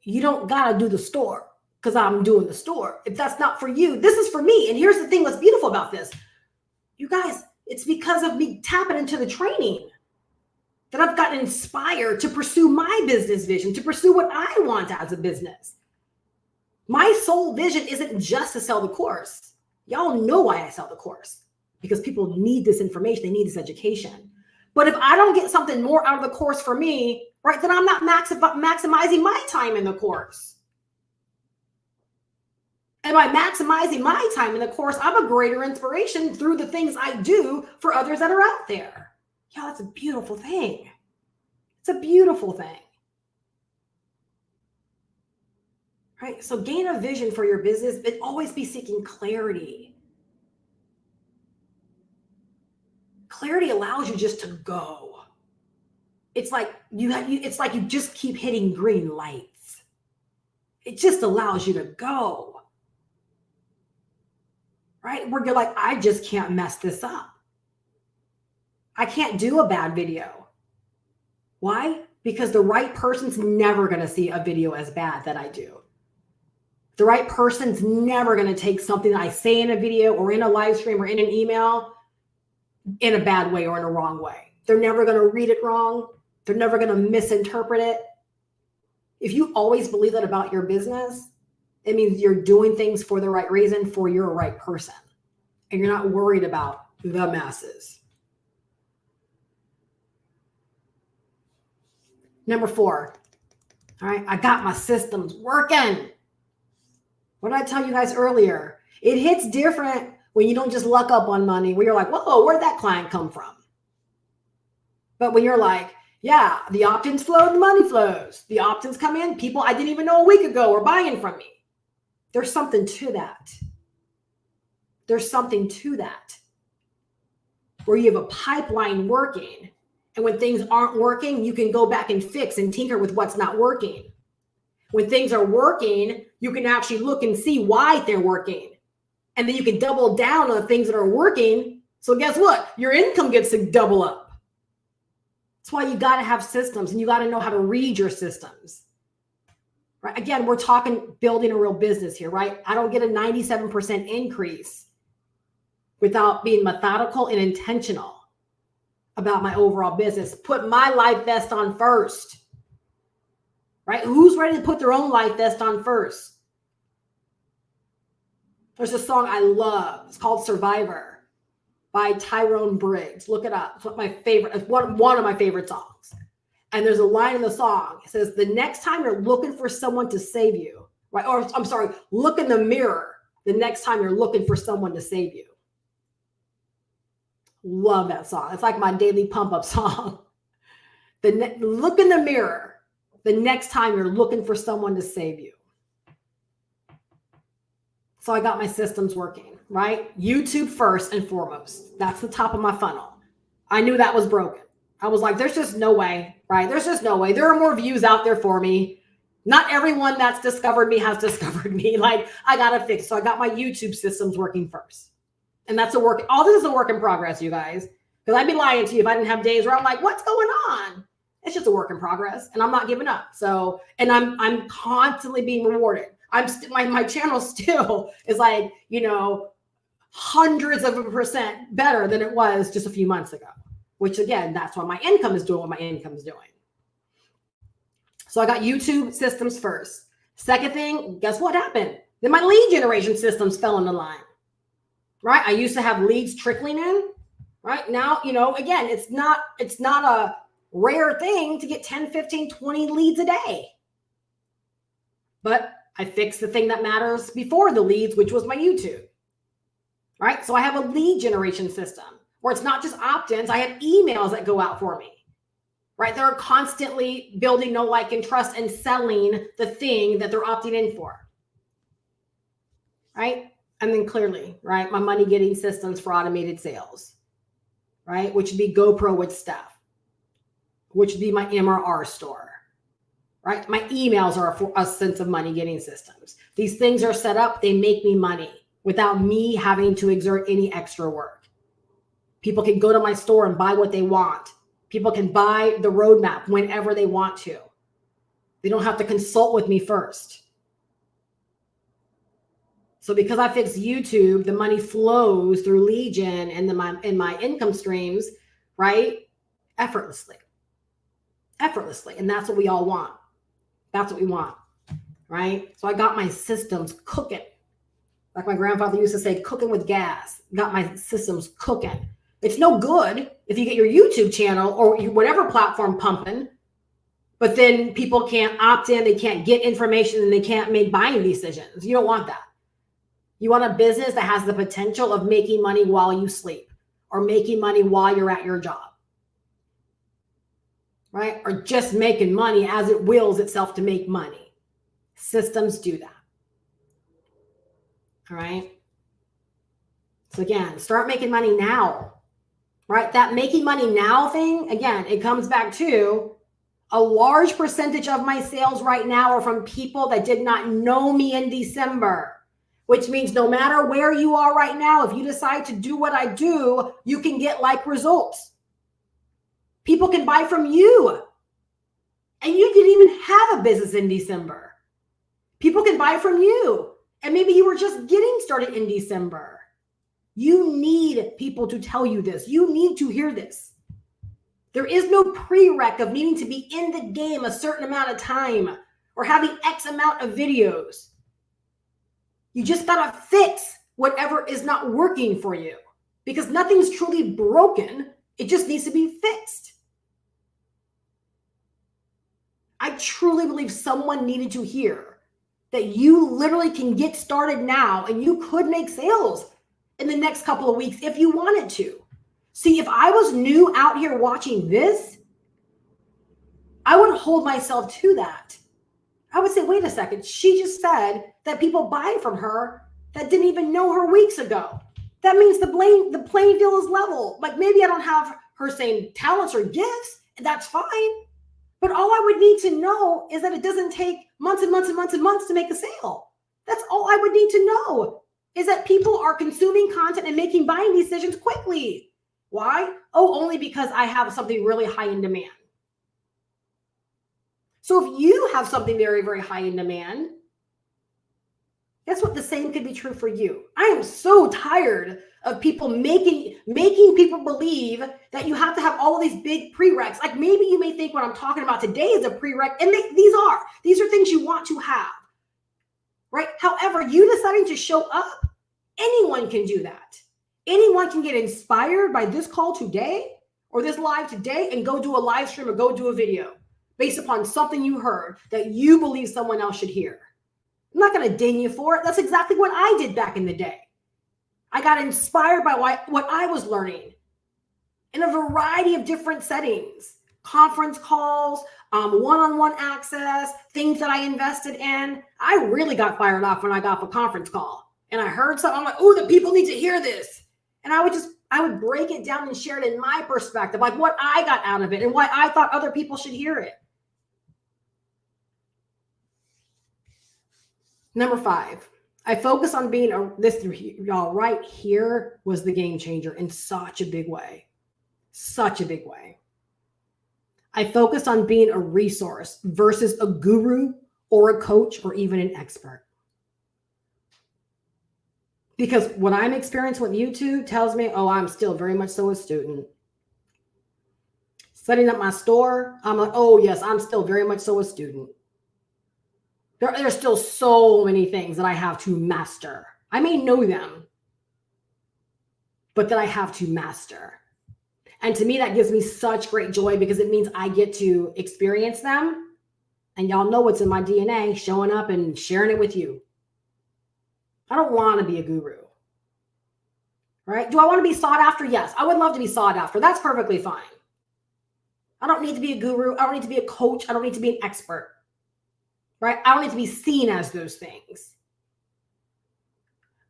you don't got to do the store because I'm doing the store. If that's not for you, this is for me. And here's the thing that's beautiful about this. You guys, it's because of me tapping into the training that I've gotten inspired to pursue my business vision, to pursue what I want as a business. My sole vision isn't just to sell the course. Y'all know why I sell the course, because people need this information. They need this education. But if I don't get something more out of the course for me, right, then I'm not maximizing my time in the course. And by maximizing my time in the course, I'm a greater inspiration through the things I do for others that are out there. Yeah, that's a beautiful thing. It's a beautiful thing. Right? So gain a vision for your business, but always be seeking clarity. Clarity allows you just to go. It's like it's like you just keep hitting green lights. It just allows you to go. Right? Where you're like, I just can't mess this up. I can't do a bad video. Why? Because the right person's never going to see a video as bad that I do. The right person's never going to take something that I say in a video or in a live stream or in an email in a bad way or in a wrong way. They're never going to read it wrong. They're never going to misinterpret it. If you always believe that about your business, it means you're doing things for the right reason, for your right person. And you're not worried about the masses. Number 4. All right, I got my systems working. What did I tell you guys earlier? It hits different when you don't just luck up on money, where you're like, whoa, where'd that client come from? But when you're like, yeah, the opt-ins flow, the money flows. The opt-ins come in, people I didn't even know a week ago were buying from me. There's something to that. There's something to that. Where you have a pipeline working, and when things aren't working, you can go back and fix and tinker with what's not working. When things are working, you can actually look and see why they're working. And then you can double down on the things that are working. So guess what? Your income gets to double up. That's why you got to have systems, and you got to know how to read your systems. Right? Again, we're talking building a real business here, right? I don't get a 97% increase without being methodical and intentional about my overall business. Put my life vest on first, right? Who's ready to put their own life vest on first? There's a song I love. It's called Survivor by Tyrone Briggs. Look it up. It's one of my favorite songs. And there's a line in the song. It says, the next time you're looking for someone to save you, right? Or I'm sorry, look in the mirror the next time you're looking for someone to save you. Love that song. It's like my daily pump up song. Look in the mirror the next time you're looking for someone to save you. So I got my systems working, right? YouTube first and foremost. That's the top of my funnel. I knew that was broken. I was like, there's just no way, right? There's just no way. There are more views out there for me. Not everyone that's discovered me has discovered me. Like, I got to fix. So I got my YouTube systems working first. And that's all this is a work in progress, you guys. Because I'd be lying to you if I didn't have days where I'm like, what's going on? It's just a work in progress, and I'm not giving up. So, and I'm constantly being rewarded. My channel still is like, hundreds of % better than it was just a few months ago, which again, that's why my income is doing what my income is doing. So I got YouTube systems first. Second thing, guess what happened? Then my lead generation systems fell into line, right? I used to have leads trickling in, right? Now, again, it's not a rare thing to get 10, 15, 20 leads a day. But I fixed the thing that matters before the leads, which was my YouTube, right? So I have a lead generation system where it's not just opt-ins. I have emails that go out for me, right? They're constantly building know, like, and trust and selling the thing that they're opting in for, right? And then clearly, right, my money getting systems for automated sales, right? Which would be GoPro with stuff, which would be my MRR store. Right? My emails are a sense of money getting systems. These things are set up. They make me money without me having to exert any extra work. People can go to my store and buy what they want. People can buy the roadmap whenever they want to. They don't have to consult with me first. So because I fixed YouTube, the money flows through lead gen and my income streams, right? Effortlessly. And that's what we all want. That's what we want, right? So I got my systems cooking. Like my grandfather used to say, cooking with gas. Got my systems cooking. It's no good if you get your YouTube channel or whatever platform pumping, but then people can't opt in, they can't get information, and they can't make buying decisions. You don't want that. You want a business that has the potential of making money while you sleep or making money while you're at your job. Right? Or just making money as it wills itself to make money. Systems do that. All right. So again, start making money now, right? That making money now thing, again, it comes back to a large percentage of my sales right now are from people that did not know me in December, which means no matter where you are right now, if you decide to do what I do, you can get like results. People can buy from you, and you didn't even have a business in December. People can buy from you, and maybe you were just getting started in December. You need people to tell you this. You need to hear this. There is no prereq of needing to be in the game a certain amount of time or having X amount of videos. You just gotta fix whatever is not working for you, because nothing's truly broken. It just needs to be fixed. I truly believe someone needed to hear that you literally can get started now and you could make sales in the next couple of weeks if you wanted to. See, if I was new out here watching this, I would hold myself to that. I would say, wait a second, she just said that people buy from her that didn't even know her weeks ago. That means the playing field is level. Like, maybe I don't have her same talents or gifts, and that's fine. But all I would need to know is that it doesn't take months and months and months and months to make a sale. That's all I would need to know. is that people are consuming content and making buying decisions quickly. Why? Oh, only because I have something really high in demand. So if you have something very, very high in demand, guess what? The same could be true for you. I am so tired of people making people believe that you have to have all of these big prereqs. Like maybe you may think what I'm talking about today is a prereq, and these are things you want to have, right? However, you deciding to show up, anyone can do that. Anyone can get inspired by this call today or this live today and go do a live stream or go do a video based upon something you heard that you believe someone else should hear. I'm not going to ding you for it. That's exactly what I did back in the day. I got inspired by what I was learning in a variety of different settings, conference calls, one-on-one access, things that I invested in. I really got fired off when I got off a conference call and I heard something. I'm like, oh, the people need to hear this. And I would break it down and share it in my perspective, like what I got out of it and why I thought other people should hear it. Number 5, I focus on being y'all right here was the game changer in such a big way. Such a big way. I focused on being a resource versus a guru or a coach or even an expert. Because what I'm experiencing with YouTube tells me, oh, I'm still very much so a student. Setting up my store, I'm like, oh yes, I'm still very much so a student. There's still so many things that I have to master. I may know them, but that I have to master. And to me, that gives me such great joy because it means I get to experience them. And y'all know what's in my DNA, showing up and sharing it with you. I don't want to be a guru, right? Do I want to be sought after? Yes, I would love to be sought after. That's perfectly fine. I don't need to be a guru. I don't need to be a coach. I don't need to be an expert. Right? I don't need to be seen as those things.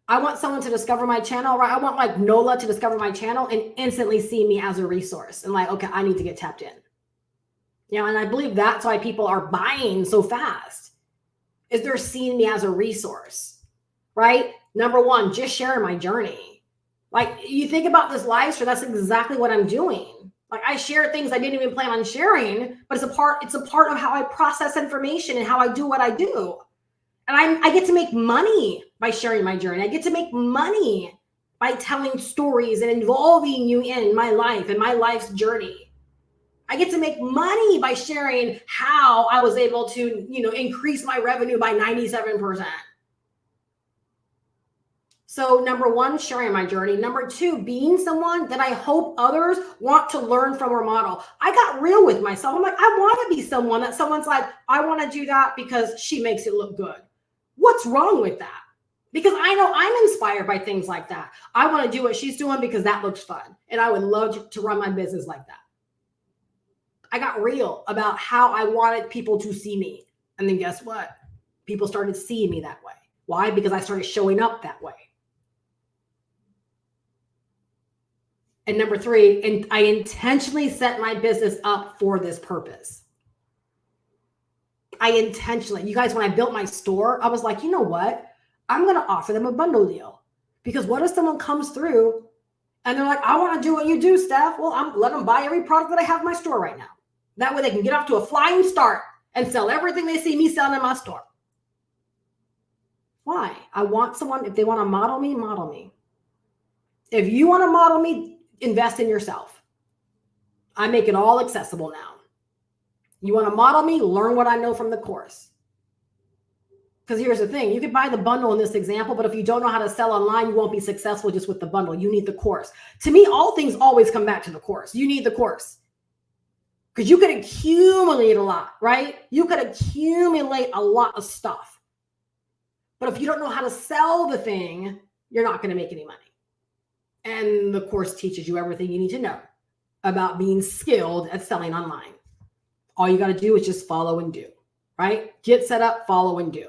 I want someone to discover my channel, right? I want like Nola to discover my channel and instantly see me as a resource and like, okay, I need to get tapped in. You know, and I believe that's why people are buying so fast is they're seeing me as a resource, right? Number 1, just sharing my journey. Like you think about this live stream, that's exactly what I'm doing. Like I share things I didn't even plan on sharing, but it's a part of how I process information and how I do what I do. And I get to make money by sharing my journey. I get to make money by telling stories and involving you in my life and my life's journey. I get to make money by sharing how I was able to, increase my revenue by 97%. So number 1, sharing my journey. Number 2, being someone that I hope others want to learn from or model. I got real with myself. I'm like, I want to be someone that someone's like, I want to do that because she makes it look good. What's wrong with that? Because I know I'm inspired by things like that. I want to do what she's doing because that looks fun. And I would love to run my business like that. I got real about how I wanted people to see me. And then guess what? People started seeing me that way. Why? Because I started showing up that way. And number 3, and I intentionally set my business up for this purpose. You guys, when I built my store, I was like, you know what? I'm going to offer them a bundle deal. Because what if someone comes through and they're like, I want to do what you do, Steph. Well, let them buy every product that I have in my store right now. That way they can get off to a flying start and sell everything they see me selling in my store. Why? I want someone, if they want to model me, model me. If you want to model me, invest in yourself. I make it all accessible now. You want to model me, learn what I know from the course. Because here's the thing, you could buy the bundle in this example, but if you don't know how to sell online, you won't be successful just with the bundle. You need the course. To me, all things always come back to the course. You need the course. Because you could accumulate a lot, right? You could accumulate a lot of stuff. But if you don't know how to sell the thing, you're not going to make any money. And the course teaches you everything you need to know about being skilled at selling online. All you got to do is just follow and do, right? Get set up, follow and do,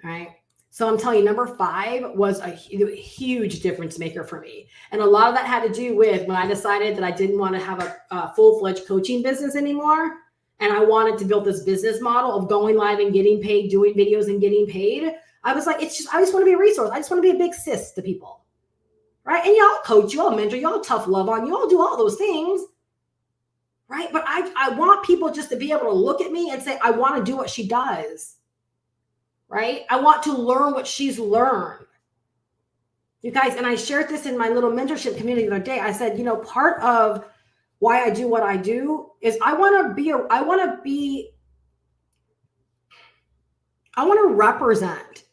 right? So I'm telling you, number 5 was a huge difference maker for me. And a lot of that had to do with when I decided that I didn't want to have a full-fledged coaching business anymore. And I wanted to build this business model of going live and getting paid, doing videos and getting paid. I was like, I just want to be a resource. I just want to be a big sis to people. Right? And y'all coach, y'all mentor, y'all tough love on, y'all do all those things. Right? But I want people just to be able to look at me and say, I want to do what she does. Right? I want to learn what she's learned. You guys, and I shared this in my little mentorship community the other day. I said, part of why I do what I do is I want to represent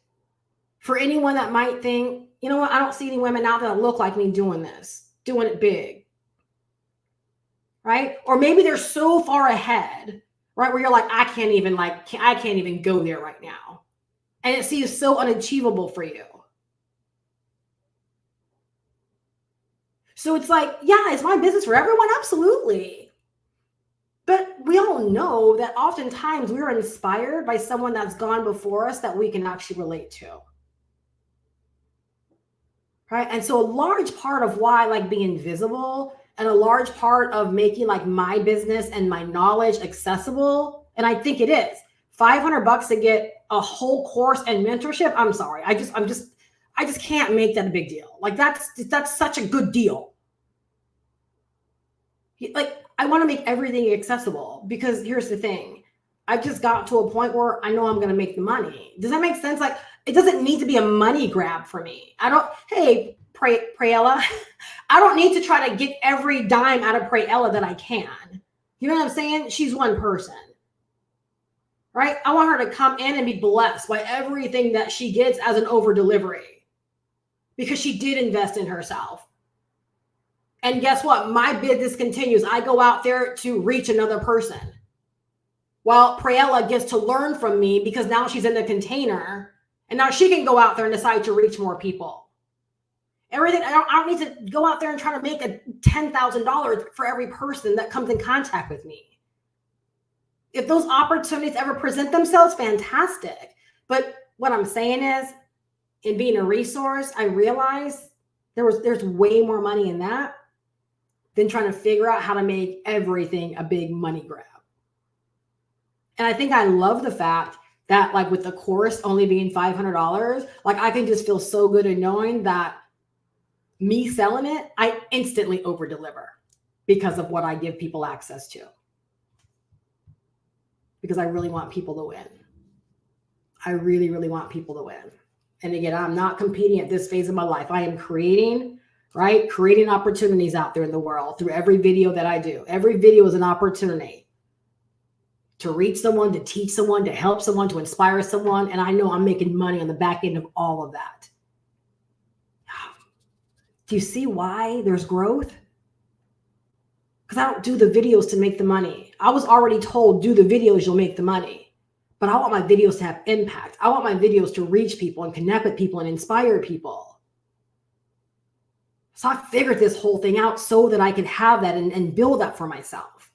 for anyone that might think, you know what, I don't see any women out there that look like me doing this, doing it big. Right? Or maybe they're so far ahead, right? Where you're like, I can't even go there right now. And it seems so unachievable for you. So it's like, yeah, is my business for everyone? Absolutely. But we all know that oftentimes we're inspired by someone that's gone before us that we can actually relate to. Right? And so a large part of why I like being visible and a large part of making like my business and my knowledge accessible, and I think it is, $500 to get a whole course and mentorship. I'm sorry. I just can't make that a big deal. Like that's such a good deal. Like I want to make everything accessible because here's the thing. I've just got to a point where I know I'm going to make the money. Does that make sense? Like it doesn't need to be a money grab for me. Hey, Prayella, I don't need to try to get every dime out of Prayella that I can. You know what I'm saying? She's one person, right? I want her to come in and be blessed by everything that she gets as an over delivery because she did invest in herself. And guess what? My business continues. I go out there to reach another person. While Prayella gets to learn from me because now she's in the container and now she can go out there and decide to reach more people. I don't need to go out there and try to make a $10,000 for every person that comes in contact with me. If those opportunities ever present themselves, fantastic. But what I'm saying is, in being a resource, I realized there's way more money in that than trying to figure out how to make everything a big money grab. And I think I love the fact that like with the course only being $500, like I can just feel so good in knowing that me selling it, I instantly over deliver because of what I give people access to. Because I really want people to win. I really, really want people to win. And again, I'm not competing at this phase of my life. I am creating opportunities out there in the world through every video that I do. Every video is an opportunity to reach someone, to teach someone, to help someone, to inspire someone. And I know I'm making money on the back end of all of that. Do you see why there's growth? Because I don't do the videos to make the money. I was already told, do the videos, you'll make the money. But I want my videos to have impact. I want my videos to reach people and connect with people and inspire people. So I figured this whole thing out so that I could have that and build that for myself.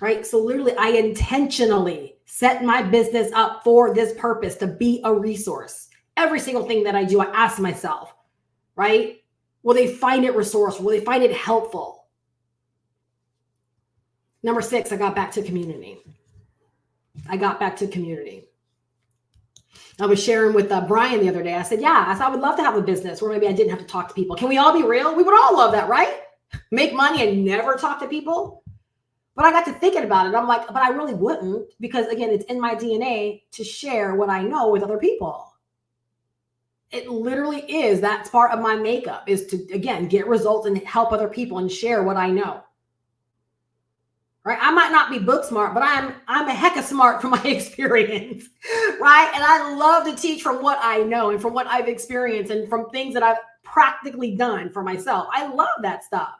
Right? So literally, I intentionally set my business up for this purpose, to be a resource. Every single thing that I do, I ask myself, right? Will they find it resourceful? Will they find it helpful? Number 6, I got back to community. I was sharing with Brian the other day. I said, I would love to have a business where maybe I didn't have to talk to people. Can we all be real? We would all love that, right? Make money and never talk to people. But I got to thinking about it. I'm like, but I really wouldn't, because again, it's in my DNA to share what I know with other people. It literally is. That's part of my makeup, is to, again, get results and help other people and share what I know. Right? I might not be book smart, but I'm a heck of smart from my experience, right? And I love to teach from what I know and from what I've experienced and from things that I've practically done for myself. I love that stuff.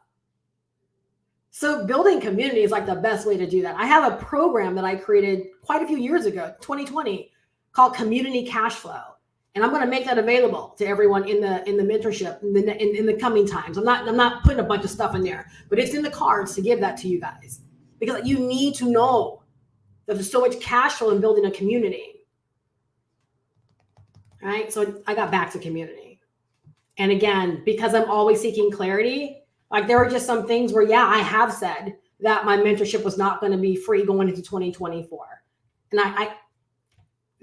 So building community is like the best way to do that. I have a program that I created quite a few years ago, 2020, called Community Cash Flow. And I'm going to make that available to everyone in the mentorship in the coming times. I'm not putting a bunch of stuff in there, but it's in the cards to give that to you guys, because you need to know that there's so much cash flow in building a community. All right. So I got back to community. And again, because I'm always seeking clarity, like there are just some things where, I have said that my mentorship was not going to be free going into 2024. And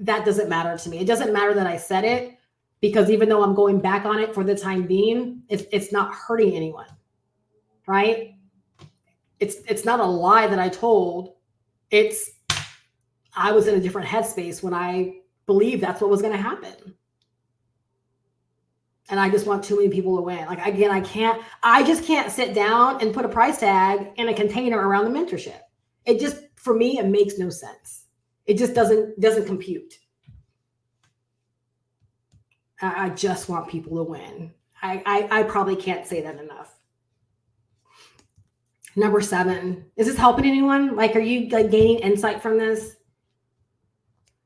that doesn't matter to me. It doesn't matter that I said it, because even though I'm going back on it for the time being, it's not hurting anyone, right? It's not a lie that I told. I was in a different headspace when I believed that's what was going to happen. And I just want too many people to win. Like, again, I just can't sit down and put a price tag in a container around the mentorship. It just, for me, it makes no sense. It just doesn't compute. I just want people to win. I probably can't say that enough. Number 7, is this helping anyone? Like, are you like gaining insight from this?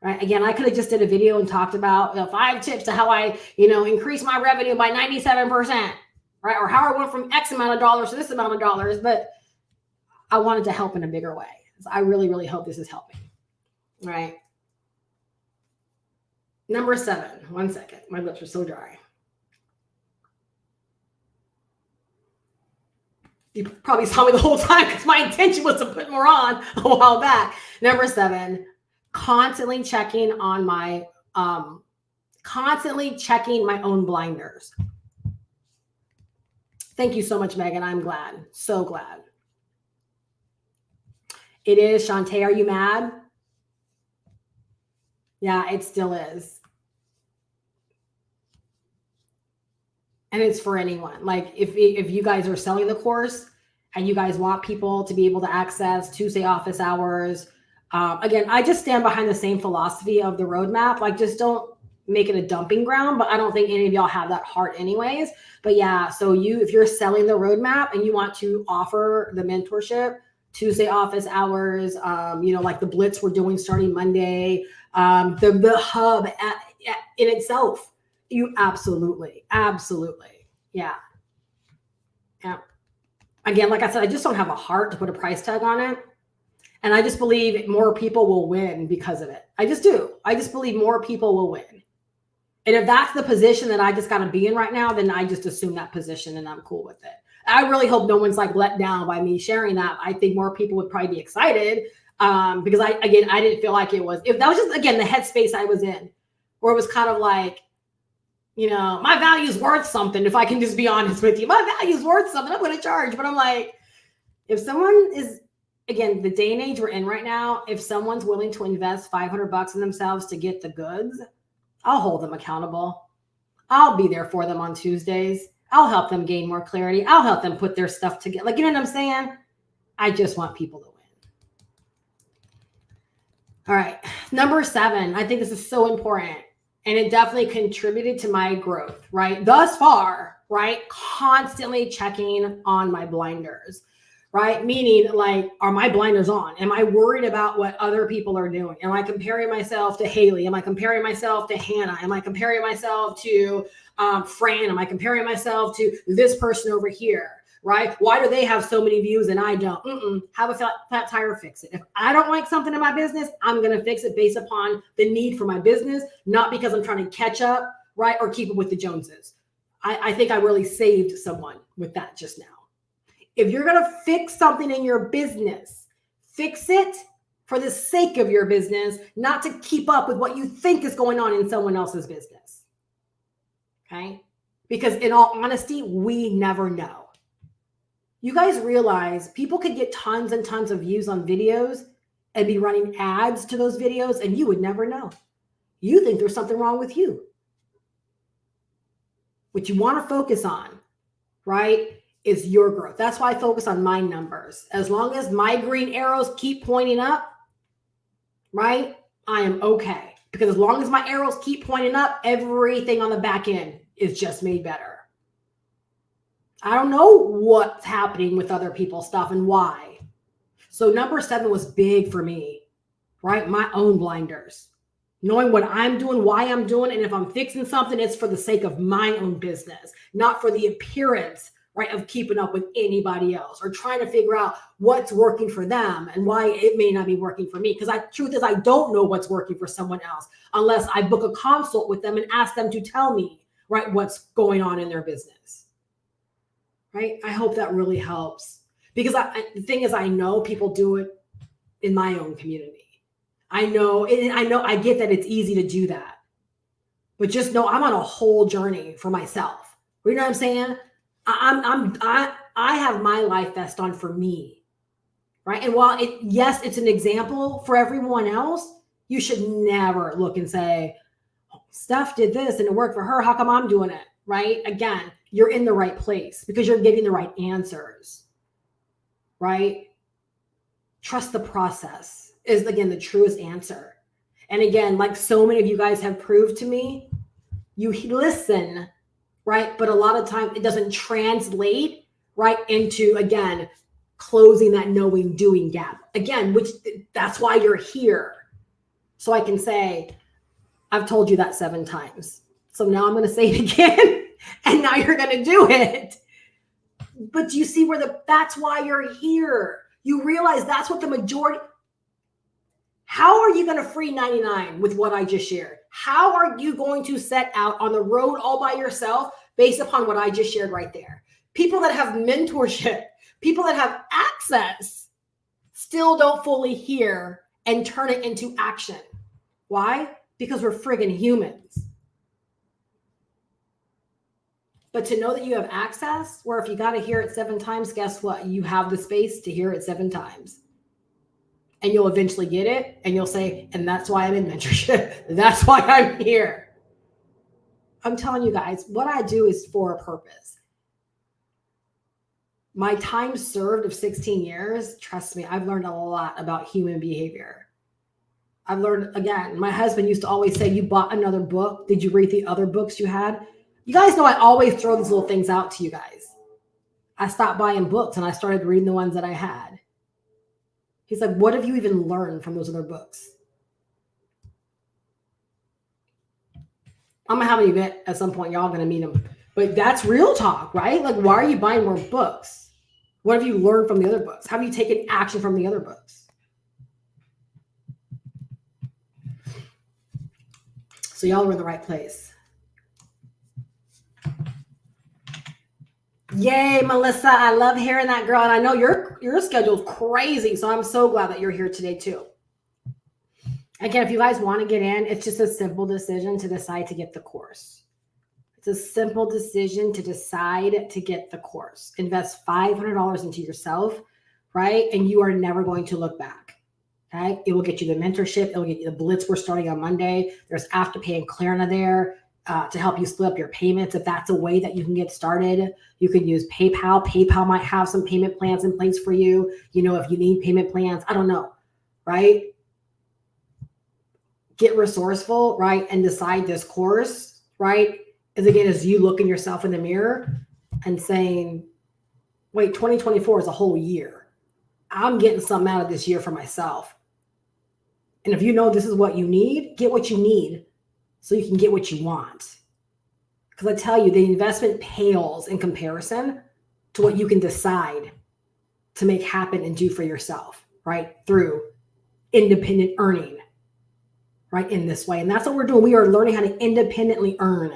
Right. Again, I could have just did a video and talked about 5 tips to how I, increase my revenue by 97%, right? Or how I went from X amount of dollars to this amount of dollars, but I wanted to help in a bigger way. So I really, really hope this is helping. Right. Number 7, one second. My lips are so dry. You probably saw me the whole time because my intention was to put more on a while back. Number 7, constantly checking my own blinders. Thank you so much, Megan. I'm glad. So glad. It is. Shantae, are you mad? Yeah, it still is. And it's for anyone. Like, if you guys are selling the course and you guys want people to be able to access Tuesday office hours, again, I just stand behind the same philosophy of the roadmap. Like, just don't make it a dumping ground, but I don't think any of y'all have that heart anyways. But yeah, so if you're selling the roadmap and you want to offer the mentorship, Tuesday office hours, like the blitz we're doing starting Monday, the hub in itself, you absolutely. Yeah. Again, like I said, I just don't have a heart to put a price tag on it. And I just believe more people will win because of it. I just do. I just believe more people will win. And if that's the position that I just got to be in right now, then I just assume that position and I'm cool with it. I really hope no one's like let down by me sharing that. I think more people would probably be excited because I didn't feel like it was. If that was just, again, the headspace I was in, where it was kind of like, my value's worth something. If I can just be honest with you, my value's worth something. I'm going to charge. But I'm like, if someone is, again, the day and age we're in right now, if someone's willing to invest $500 in themselves to get the goods, I'll hold them accountable. I'll be there for them on Tuesdays. I'll help them gain more clarity. I'll help them put their stuff together. Like, you know what I'm saying? I just want people to win. All right. Number 7, I think this is so important. And it definitely contributed to my growth, right? Thus far, right? Constantly checking on my blinders, right? Meaning, like, are my blinders on? Am I worried about what other people are doing? Am I comparing myself to Haley? Am I comparing myself to Hannah? Am I comparing myself to Fran? Am I comparing myself to this person over here? Right? Why do they have so many views and I don't? Have a flat tire, fix it. If I don't like something in my business, I'm going to fix it based upon the need for my business, not because I'm trying to catch up, right? Or keep it with the Joneses. I think I really saved someone with that just now. If you're going to fix something in your business, fix it for the sake of your business, not to keep up with what you think is going on in someone else's business. Okay? Because in all honesty, we never know. You guys realize people could get tons and tons of views on videos and be running ads to those videos and you would never know. You think there's something wrong with you. What you want to focus on, right, is your growth. That's why I focus on my numbers. As long as my green arrows keep pointing up, right, I am okay. Because as long as my arrows keep pointing up, everything on the back end is just made better. I don't know what's happening with other people's stuff and why. So number 7 was big for me, right? My own blinders. Knowing what I'm doing, why I'm doing, and if I'm fixing something, it's for the sake of my own business, not for the appearance, right, of keeping up with anybody else or trying to figure out what's working for them and why it may not be working for me. Because the truth is, I don't know what's working for someone else unless I book a consult with them and ask them to tell me, right, what's going on in their business. Right? I hope that really helps because the thing is, I know people do it in my own community. I know, I get that it's easy to do that. But just know I'm on a whole journey for myself. You know what I'm saying? I have my life vest on for me. Right. And while it's an example for everyone else, you should never look and say, Steph did this and it worked for her. How come I'm doing it? Right. Again, you're in the right place because you're getting the right answers. Right. Trust the process is, again, the truest answer. And again, like so many of you guys have proved to me, you listen, right? But a lot of times it doesn't translate right into, again, closing that knowing doing gap. Again, which that's why you're here. So I can say, I've told you that 7 times. So now I'm going to say it again. And now you're going to do it. But do you see that's why you're here. You realize that's what the majority. How are you going to free 99 with what I just shared? How are you going to set out on the road all by yourself based upon what I just shared right there? People that have mentorship, people that have access still don't fully hear and turn it into action. Why? Because we're friggin' humans. But to know that you have access, where if you got to hear it 7 times, guess what? You have the space to hear it 7 times. And you'll eventually get it. And you'll say, and that's why I'm in mentorship. That's why I'm here. I'm telling you guys, what I do is for a purpose. My time served of 16 years, trust me, I've learned a lot about human behavior. I've learned, again, my husband used to always say, you bought another book. Did you read the other books you had? You guys know I always throw these little things out to you guys. I stopped buying books and I started reading the ones that I had. He's like, what have you even learned from those other books? I'm going to have an event at some point. Y'all going to meet him. But that's real talk, right? Like, why are you buying more books? What have you learned from the other books? Have you taken action from the other books? So y'all are in the right place. Yay, Melissa. I love hearing that, girl. And I know your schedule's crazy. So I'm so glad that you're here today too. Again, if you guys want to get in, it's just a simple decision to decide to get the course. It's a simple decision to decide to get the course. Invest $500 into yourself, right? And you are never going to look back. Okay. It will get you the mentorship. It will get you the blitz. We're starting on Monday. There's Afterpay and Klarna there. To help you split up your payments. If that's a way that you can get started, you can use PayPal. PayPal might have some payment plans in place for you. You know, if you need payment plans, I don't know, right? Get resourceful, right? And decide this course, right? Is you looking yourself in the mirror and saying, wait, 2024 is a whole year. I'm getting something out of this year for myself. And if you know this is what you need, get what you need. So you can get what you want. Because I tell you, the investment pales in comparison to what you can decide to make happen and do for yourself, right? Through independent earning, right? In this way. And that's what we're doing. We are learning how to independently earn.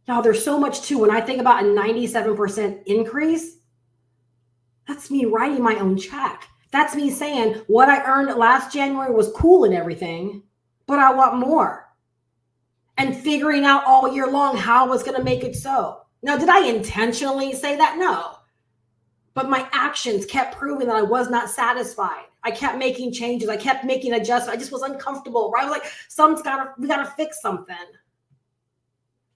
Y'all, there's so much too. When I think about a 97% increase, that's me writing my own check. That's me saying what I earned last January was cool and everything, but I want more. And figuring out all year long how I was going to make it so. Now, did I intentionally say that? No. But my actions kept proving that I was not satisfied. I kept making changes. I kept making adjustments. I just was uncomfortable, right? I was like, we got to fix something.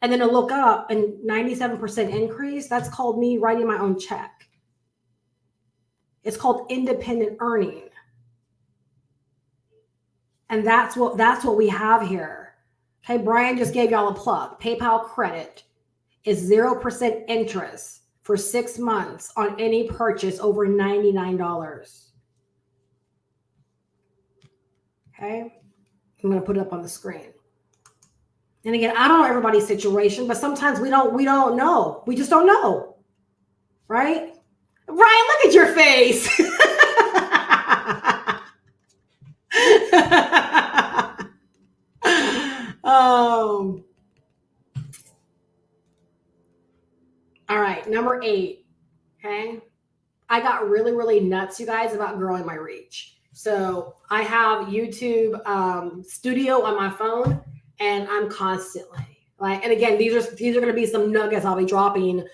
And then to look up and 97% increase, that's called me writing my own check. It's called independent earning. And that's what we have here. Okay, Brian just gave y'all a plug. PayPal credit is 0% interest for 6 months on any purchase over $99. Okay, I'm going to put it up on the screen. And again, I don't know everybody's situation, but sometimes we don't know. We just don't know, right? Brian, look at your face. All right, number 8. Okay. I got really, really nuts, you guys, about growing my reach. So I have YouTube Studio on my phone, and I'm constantly like, and again, these are going to be some nuggets I'll be dropping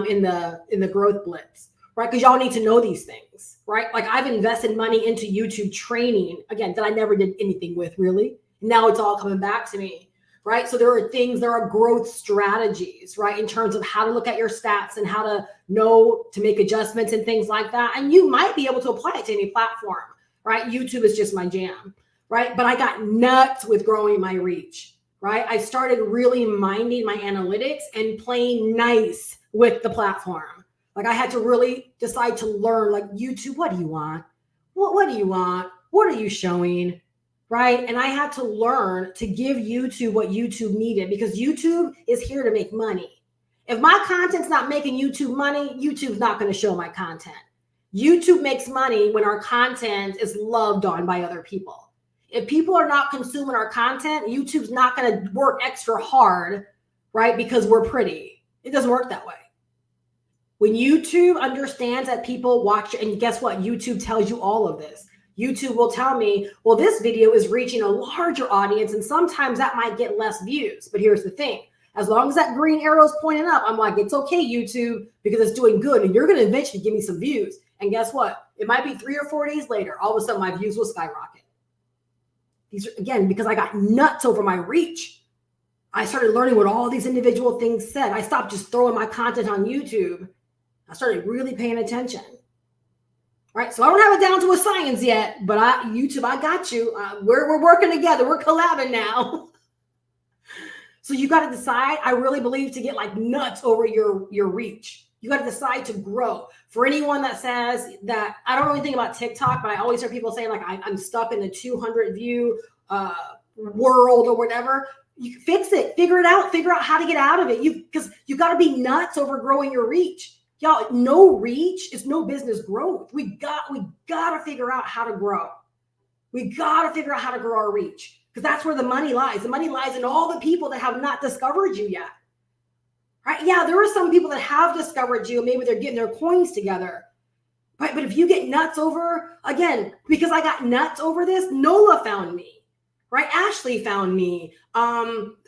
in the growth blitz, right? Because y'all need to know these things, right? Like I've invested money into YouTube training again that I never did anything with really. Now it's all coming back to me, right? So there are growth strategies, right? In terms of how to look at your stats and how to know to make adjustments and things like that. And you might be able to apply it to any platform, right? YouTube is just my jam, right? But I got nuts with growing my reach, right? I started really minding my analytics and playing nice with the platform. Like I had to really decide to learn, like YouTube, what do you want? What do you want? What are you showing? Right? And I had to learn to give YouTube what YouTube needed because YouTube is here to make money. If my content's not making YouTube money, YouTube's not going to show my content. YouTube makes money when our content is loved on by other people. If people are not consuming our content, YouTube's not going to work extra hard, right? Because we're pretty. It doesn't work that way. When YouTube understands that people watch, and guess what? YouTube tells you all of this. YouTube will tell me, well, this video is reaching a larger audience, and sometimes that might get less views. But here's the thing. As long as that green arrow is pointing up, I'm like, it's okay, YouTube, because it's doing good, and you're going to eventually give me some views. And guess what? It might be 3 or 4 days later, all of a sudden my views will skyrocket. These are, again, because I got nuts over my reach. I started learning what all these individual things said. I stopped just throwing my content on YouTube. I started really paying attention. Right, so I don't have it down to a science yet, but YouTube, I got you. We're working together. We're collabing now. So you got to decide. I really believe to get like nuts over your reach. You got to decide to grow. For anyone that says that I don't know anything about TikTok, but I always hear people saying like I'm stuck in the 200 view world or whatever. You fix it. Figure it out. Figure out how to get out of it. Because you got to be nuts over growing your reach. Y'all, no reach is no business growth. We got to figure out how to grow. We got to figure out how to grow our reach because that's where the money lies. The money lies in all the people that have not discovered you yet. Right? Yeah, there are some people that have discovered you. Maybe they're getting their coins together. Right? But if you get nuts over, again, because I got nuts over this, Nola found me. Right? Ashley found me.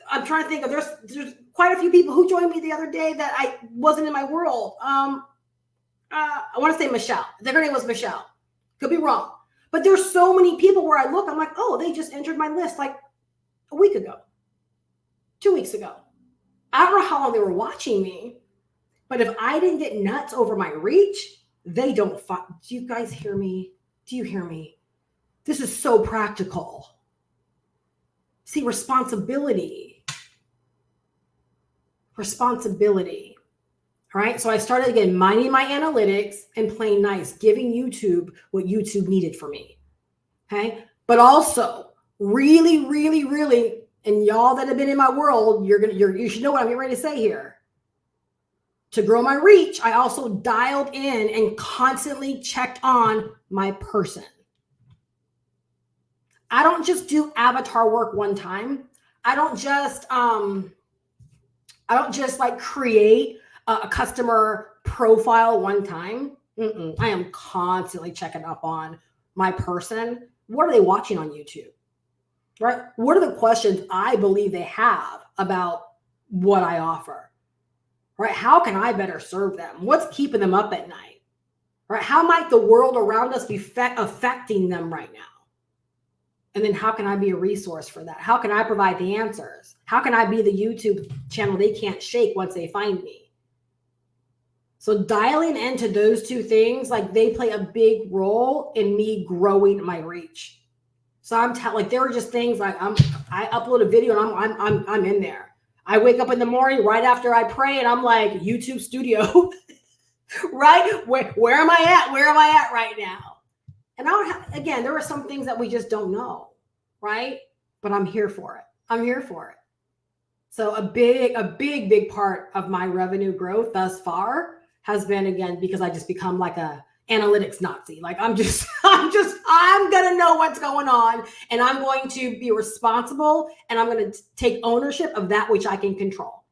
I'm trying to think of there's quite a few people who joined me the other day that I wasn't in my world. I want to say Michelle. I think her name was Michelle. Could be wrong. But there's so many people where I look, I'm like, oh, they just entered my list like a week ago, 2 weeks ago. I don't know how long they were watching me, but if I didn't get nuts over my reach, they don't. Do you guys hear me? Do you hear me? This is so practical. See, responsibility. All right. So I started again, minding my analytics and playing nice, giving YouTube what YouTube needed for me. Okay. But also really, really, really, and y'all that have been in my world, you should know what I'm getting ready to say here. To grow my reach, I also dialed in and constantly checked on my person. I don't just do avatar work one time. I don't just like create a customer profile one time. I am constantly checking up on my person. What are they watching on YouTube? Right? What are the questions I believe they have about what I offer? Right? How can I better serve them? What's keeping them up at night? Right? How might the world around us be affecting them right now? And then how can I be a resource for that? How can I provide the answers? How can I be the YouTube channel they can't shake once they find me? So dialing into those two things, like they play a big role in me growing my reach. So I'm like there were just things like I upload a video and I'm in there. I wake up in the morning right after I pray and I'm like YouTube studio, right? Where am I at? Where am I at right now? And again, there are some things that we just don't know, right? But I'm here for it. So a big part of my revenue growth thus far has been, again, because I just become like a analytics Nazi. Like I'm going to know what's going on and I'm going to be responsible and I'm going to take ownership of that which I can control,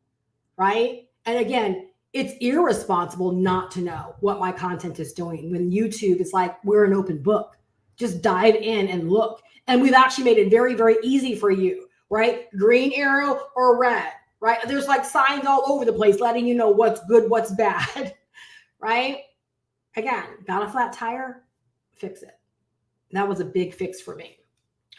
right? And again, it's irresponsible not to know what my content is doing when YouTube is like, we're an open book. Just dive in and look. And we've actually made it very, very easy for you, right? Green arrow or red, right? There's like signs all over the place letting you know what's good, what's bad, right? Again, got a flat tire, fix it. That was a big fix for me,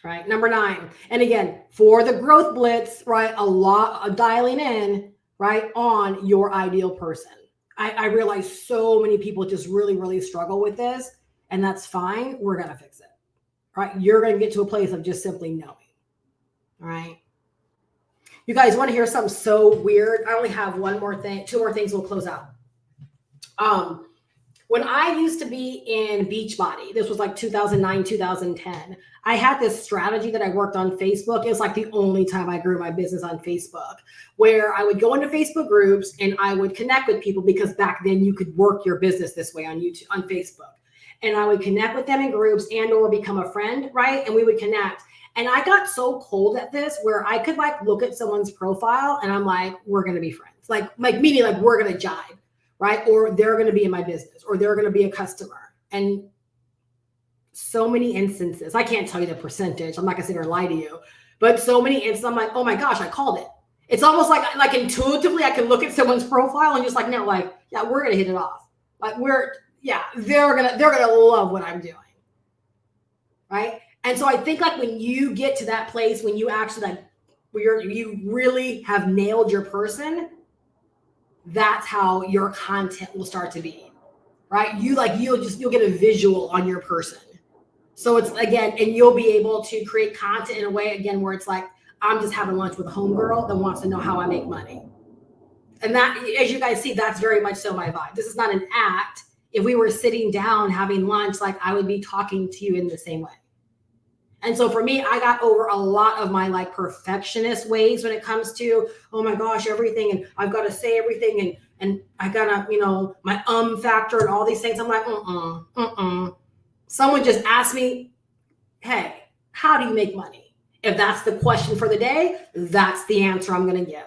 right? Number 9. And again, for the growth blitz, right? A lot of dialing in, right? On your ideal person. I realize so many people just really, really struggle with this, and that's fine. We're going to fix it, right? You're going to get to a place of just simply knowing, all right? You guys want to hear something so weird? I only have one more thing, 2 more things, we'll close out. When I used to be in Beachbody, this was like 2009, 2010, I had this strategy that I worked on Facebook. It was like the only time I grew my business on Facebook, where I would go into Facebook groups and I would connect with people, because back then you could work your business this way on YouTube, on Facebook. And I would connect with them in groups and or become a friend, right? And we would connect. And I got so cold at this where I could like look at someone's profile and I'm like, we're going to be friends. Like meaning like we're going to jive, right? Or they're going to be in my business, or they're going to be a customer. And so many instances, I can't tell you the percentage. I'm not going to sit here and lie to you, but so many instances, I'm like, oh my gosh, I called it. It's almost like intuitively I can look at someone's profile and just like, no, like, yeah, we're going to hit it off. Like they're going to love what I'm doing. Right. And so I think like when you get to that place, when you actually like, where you really have nailed your person, that's how your content will start to be, right? You'll get a visual on your person. So it's again, and you'll be able to create content in a way again, where it's like, I'm just having lunch with a homegirl that wants to know how I make money. And that, as you guys see, that's very much so my vibe. This is not an act. If we were sitting down having lunch, like I would be talking to you in the same way. And so for me, I got over a lot of my like perfectionist ways when it comes to, oh my gosh, everything. And I've got to say everything. And I gotta, my factor and all these things. I'm like, Someone just asked me, hey, how do you make money? If that's the question for the day, that's the answer I'm going to give.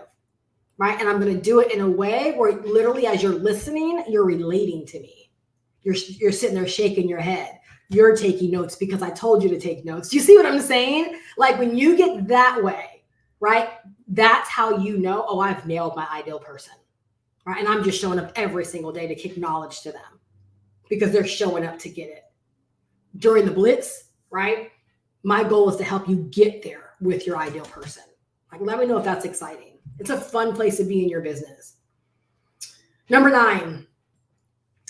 Right. And I'm going to do it in a way where literally as you're listening, you're relating to me. You're sitting there shaking your head. You're taking notes because I told you to take notes. Do you see what I'm saying? Like when you get that way, right? That's how you know, oh, I've nailed my ideal person, right? And I'm just showing up every single day to kick knowledge to them because they're showing up to get it. During the blitz, right? My goal is to help you get there with your ideal person. Like, let me know if that's exciting. It's a fun place to be in your business. Number 9,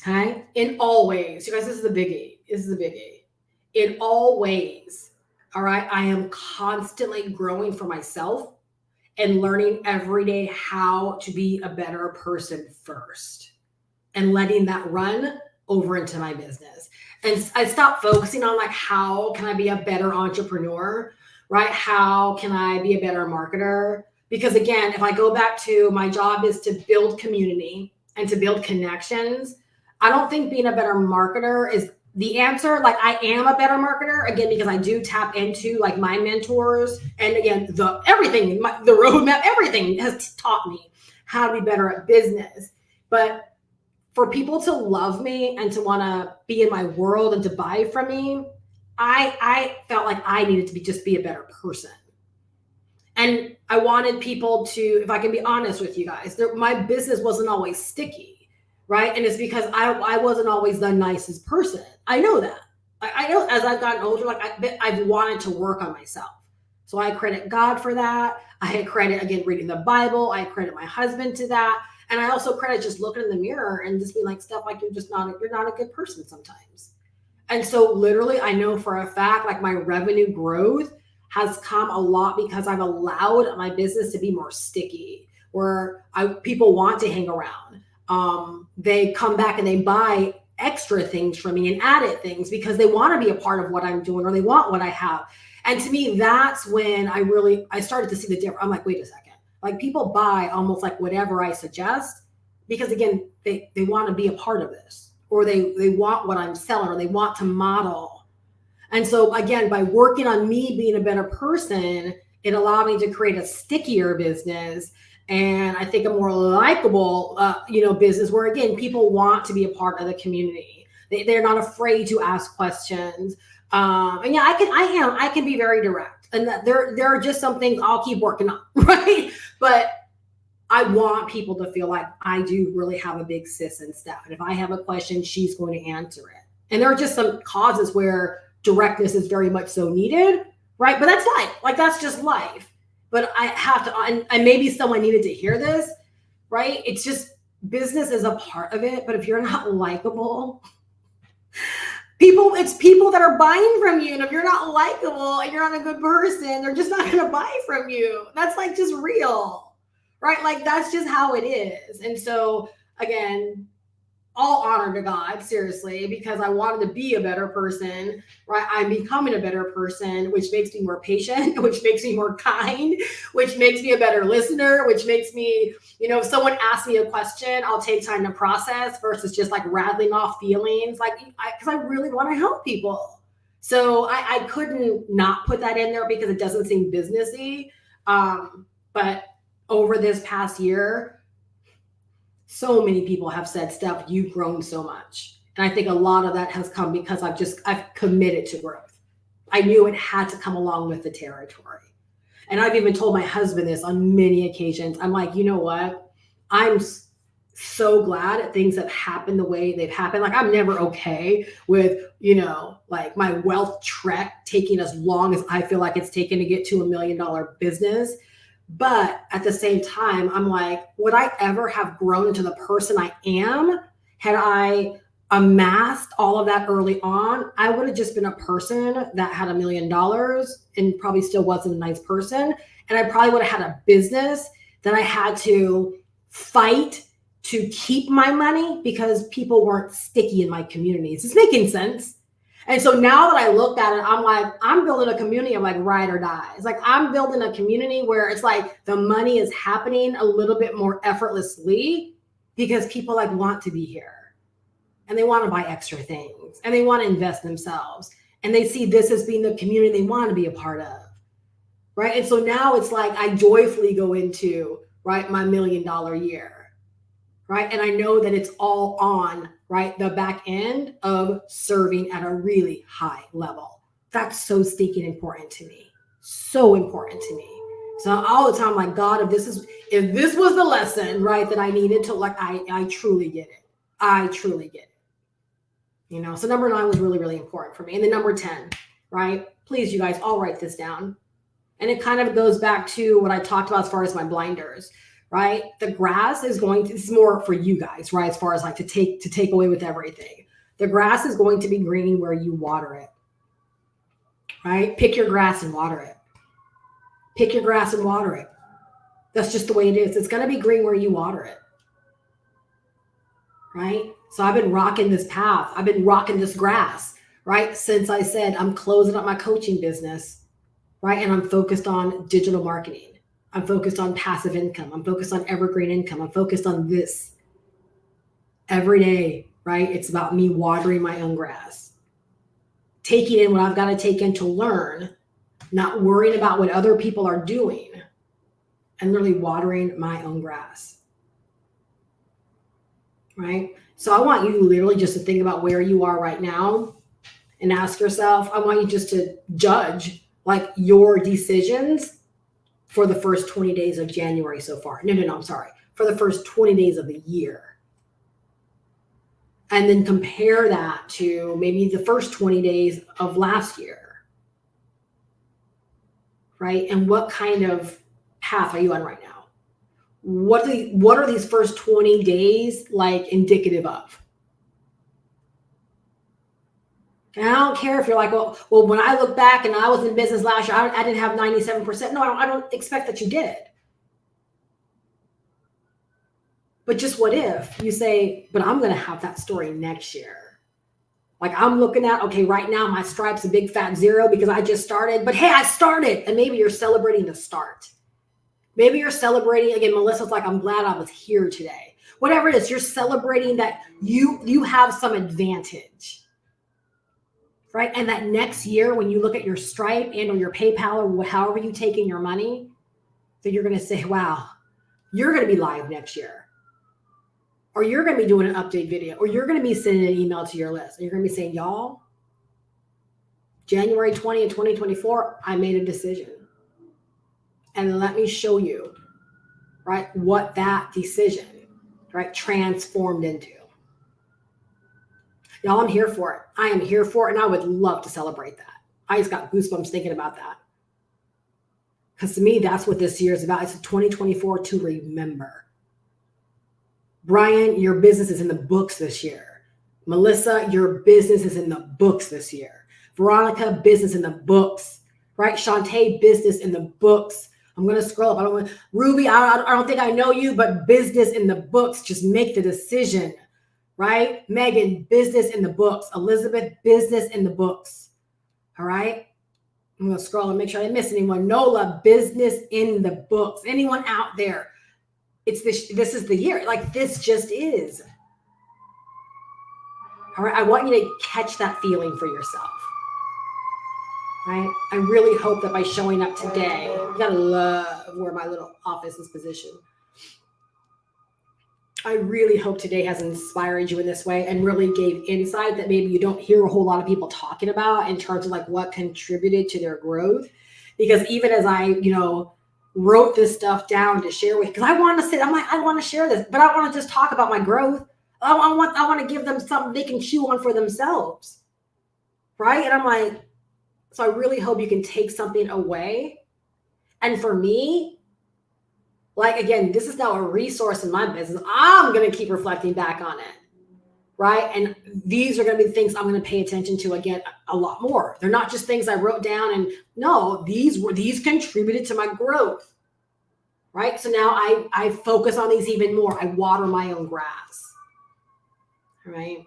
okay? In all ways, you guys, this is a biggie. In all ways, all right, I am constantly growing for myself and learning every day how to be a better person first and letting that run over into my business. And I stopped focusing on like, how can I be a better entrepreneur, right? How can I be a better marketer? Because again, if I go back to my job is to build community and to build connections, I don't think being a better marketer is the answer. Like I am a better marketer again, because I do tap into like my mentors. And again, the roadmap, everything has taught me how to be better at business. But for people to love me and to want to be in my world and to buy from me, I felt like I needed to just be a better person. And I wanted people to, if I can be honest with you guys, my business wasn't always sticky, right? And it's because I wasn't always the nicest person. I know that. I know as I've gotten older, like I've wanted to work on myself. So I credit God for that. I credit, again, reading the Bible. I credit my husband to that. And I also credit just looking in the mirror and just being like, stuff like you're not a good person sometimes. And so literally I know for a fact, like my revenue growth has come a lot because I've allowed my business to be more sticky, where people want to hang around. They come back and they buy extra things from me and added things because they want to be a part of what I'm doing or they want what I have. And to me, that's when I started to see the difference. I'm like, wait a second. Like people buy almost like whatever I suggest because again, they want to be a part of this, or they want what I'm selling, or they want to model. And so again, by working on me being a better person, it allowed me to create a stickier business. And I think a more likable, business where again, people want to be a part of the community. They're not afraid to ask questions. And yeah, I can be very direct, and that there are just some things I'll keep working on, right? But I want people to feel like I do really have a big sis and stuff. And if I have a question, she's going to answer it. And there are just some causes where directness is very much so needed, right? But that's life. Like, that's just life. But I have to, and maybe someone needed to hear this, right? It's just business is a part of it. But if you're not likable, it's people that are buying from you. And if you're not likable and you're not a good person, they're just not going to buy from you. That's like just real, right? Like, that's just how it is. And so again, all honor to God, seriously, because I wanted to be a better person, right? I'm becoming a better person, which makes me more patient, which makes me more kind, which makes me a better listener, which makes me, if someone asks me a question, I'll take time to process versus just like rattling off feelings, like, because I really want to help people. So I couldn't not put that in there because it doesn't seem businessy. But over this past year, so many people have said, Steph, you've grown so much. And I think a lot of that has come because I've committed to growth. I knew it had to come along with the territory. And I've even told my husband this on many occasions. I'm like, you know what? I'm so glad that things have happened the way they've happened. Like, I'm never okay with, like my wealth trek taking as long as I feel like it's taken to get to $1 million business. But at the same time, I'm like, would I ever have grown into the person I am had I amassed all of that early on? I would have just been a person that had $1 million and probably still wasn't a nice person. And I probably would have had a business that I had to fight to keep my money because people weren't sticky in my communities. It's making sense. And so now that I look at it, I'm like, I'm building a community of like ride or die. It's like, I'm building a community where it's like the money is happening a little bit more effortlessly because people like want to be here and they want to buy extra things and they want to invest themselves. And they see this as being the community they want to be a part of. Right. And so now it's like, I joyfully go into, right, my $1 million year. Right. And I know that it's all on, right, the back end of serving at a really high level. That's so stinking important to me. So important to me. So all the time, like, God, if this was the lesson, right, that I needed to, like, I truly get it. I truly get it. So number 9 was really, really important for me. And then number 10, right? Please, you guys, all write this down. And it kind of goes back to what I talked about as far as my blinders. Right? The grass is this is more for you guys, right? As far as like to take away with everything. The grass is going to be green where you water it. Right? Pick your grass and water it. Pick your grass and water it. That's just the way it is. It's going to be green where you water it. Right? So I've been rocking this path. I've been rocking this grass, right? Since I said I'm closing up my coaching business, right? And I'm focused on digital marketing. I'm focused on passive income. I'm focused on evergreen income. I'm focused on this every day, right? It's about me watering my own grass, taking in what I've got to take in to learn, not worrying about what other people are doing, and literally watering my own grass, right? So I want you literally just to think about where you are right now and ask yourself, I want you just to judge like your decisions for the first 20 days of January so far. No, I'm sorry. For the first 20 days of the year. And then compare that to maybe the first 20 days of last year. Right? And what kind of path are you on right now? What are these first 20 days like indicative of? And I don't care if you're like, well, when I look back and I was in business last year, I didn't have 97%. No, I don't expect that you did. But just what if you say, but I'm going to have that story next year. Like, I'm looking at, okay, right now my stripe's a big fat 0 because I just started. But hey, I started. And maybe you're celebrating the start. Maybe you're celebrating, again, Melissa's like, I'm glad I was here today. Whatever it is, you're celebrating that you have some advantage. Right? And that next year, when you look at your Stripe and or your PayPal or however you take in your money, that you're going to say, wow, you're going to be live next year. or you're going to be doing an update video, or you're going to be sending an email to your list. And you're going to be saying, y'all, January 20th, 2024, I made a decision. And let me show you, right, what that decision, right, transformed into. Y'all, I'm here for it. I am here for it, and I would love to celebrate that. I just got goosebumps thinking about that. Because to me, that's what this year is about. It's 2024 to remember. Brian, your business is in the books this year. Melissa, your business is in the books this year. Veronica, business in the books, right? Shantae, business in the books. I'm going to scroll up. Ruby, I don't think I know you, but business in the books. Just make the decision, right? Megan, business in the books. Elizabeth, business in the books. All right. I'm going to scroll and make sure I didn't miss anyone. Nola, business in the books. Anyone out there? It's this is the year. Like, this just is. All right. I want you to catch that feeling for yourself. Right? I really hope that by showing up today, you gotta love where my little office is positioned. I really hope today has inspired you in this way and really gave insight that maybe you don't hear a whole lot of people talking about in terms of like what contributed to their growth. Because even as I, wrote this stuff down to share with, because I want to say, I'm like, I want to share this, but I don't want to just talk about my growth. I want to give them something they can chew on for themselves. Right? And I'm like, so I really hope you can take something away. And for me, like, again, this is now a resource in my business. I'm going to keep reflecting back on it. Right? And these are going to be things I'm going to pay attention to again a lot more. They're not just things I wrote down and no, these contributed to my growth. Right? So now I focus on these even more. I water my own grass. All right?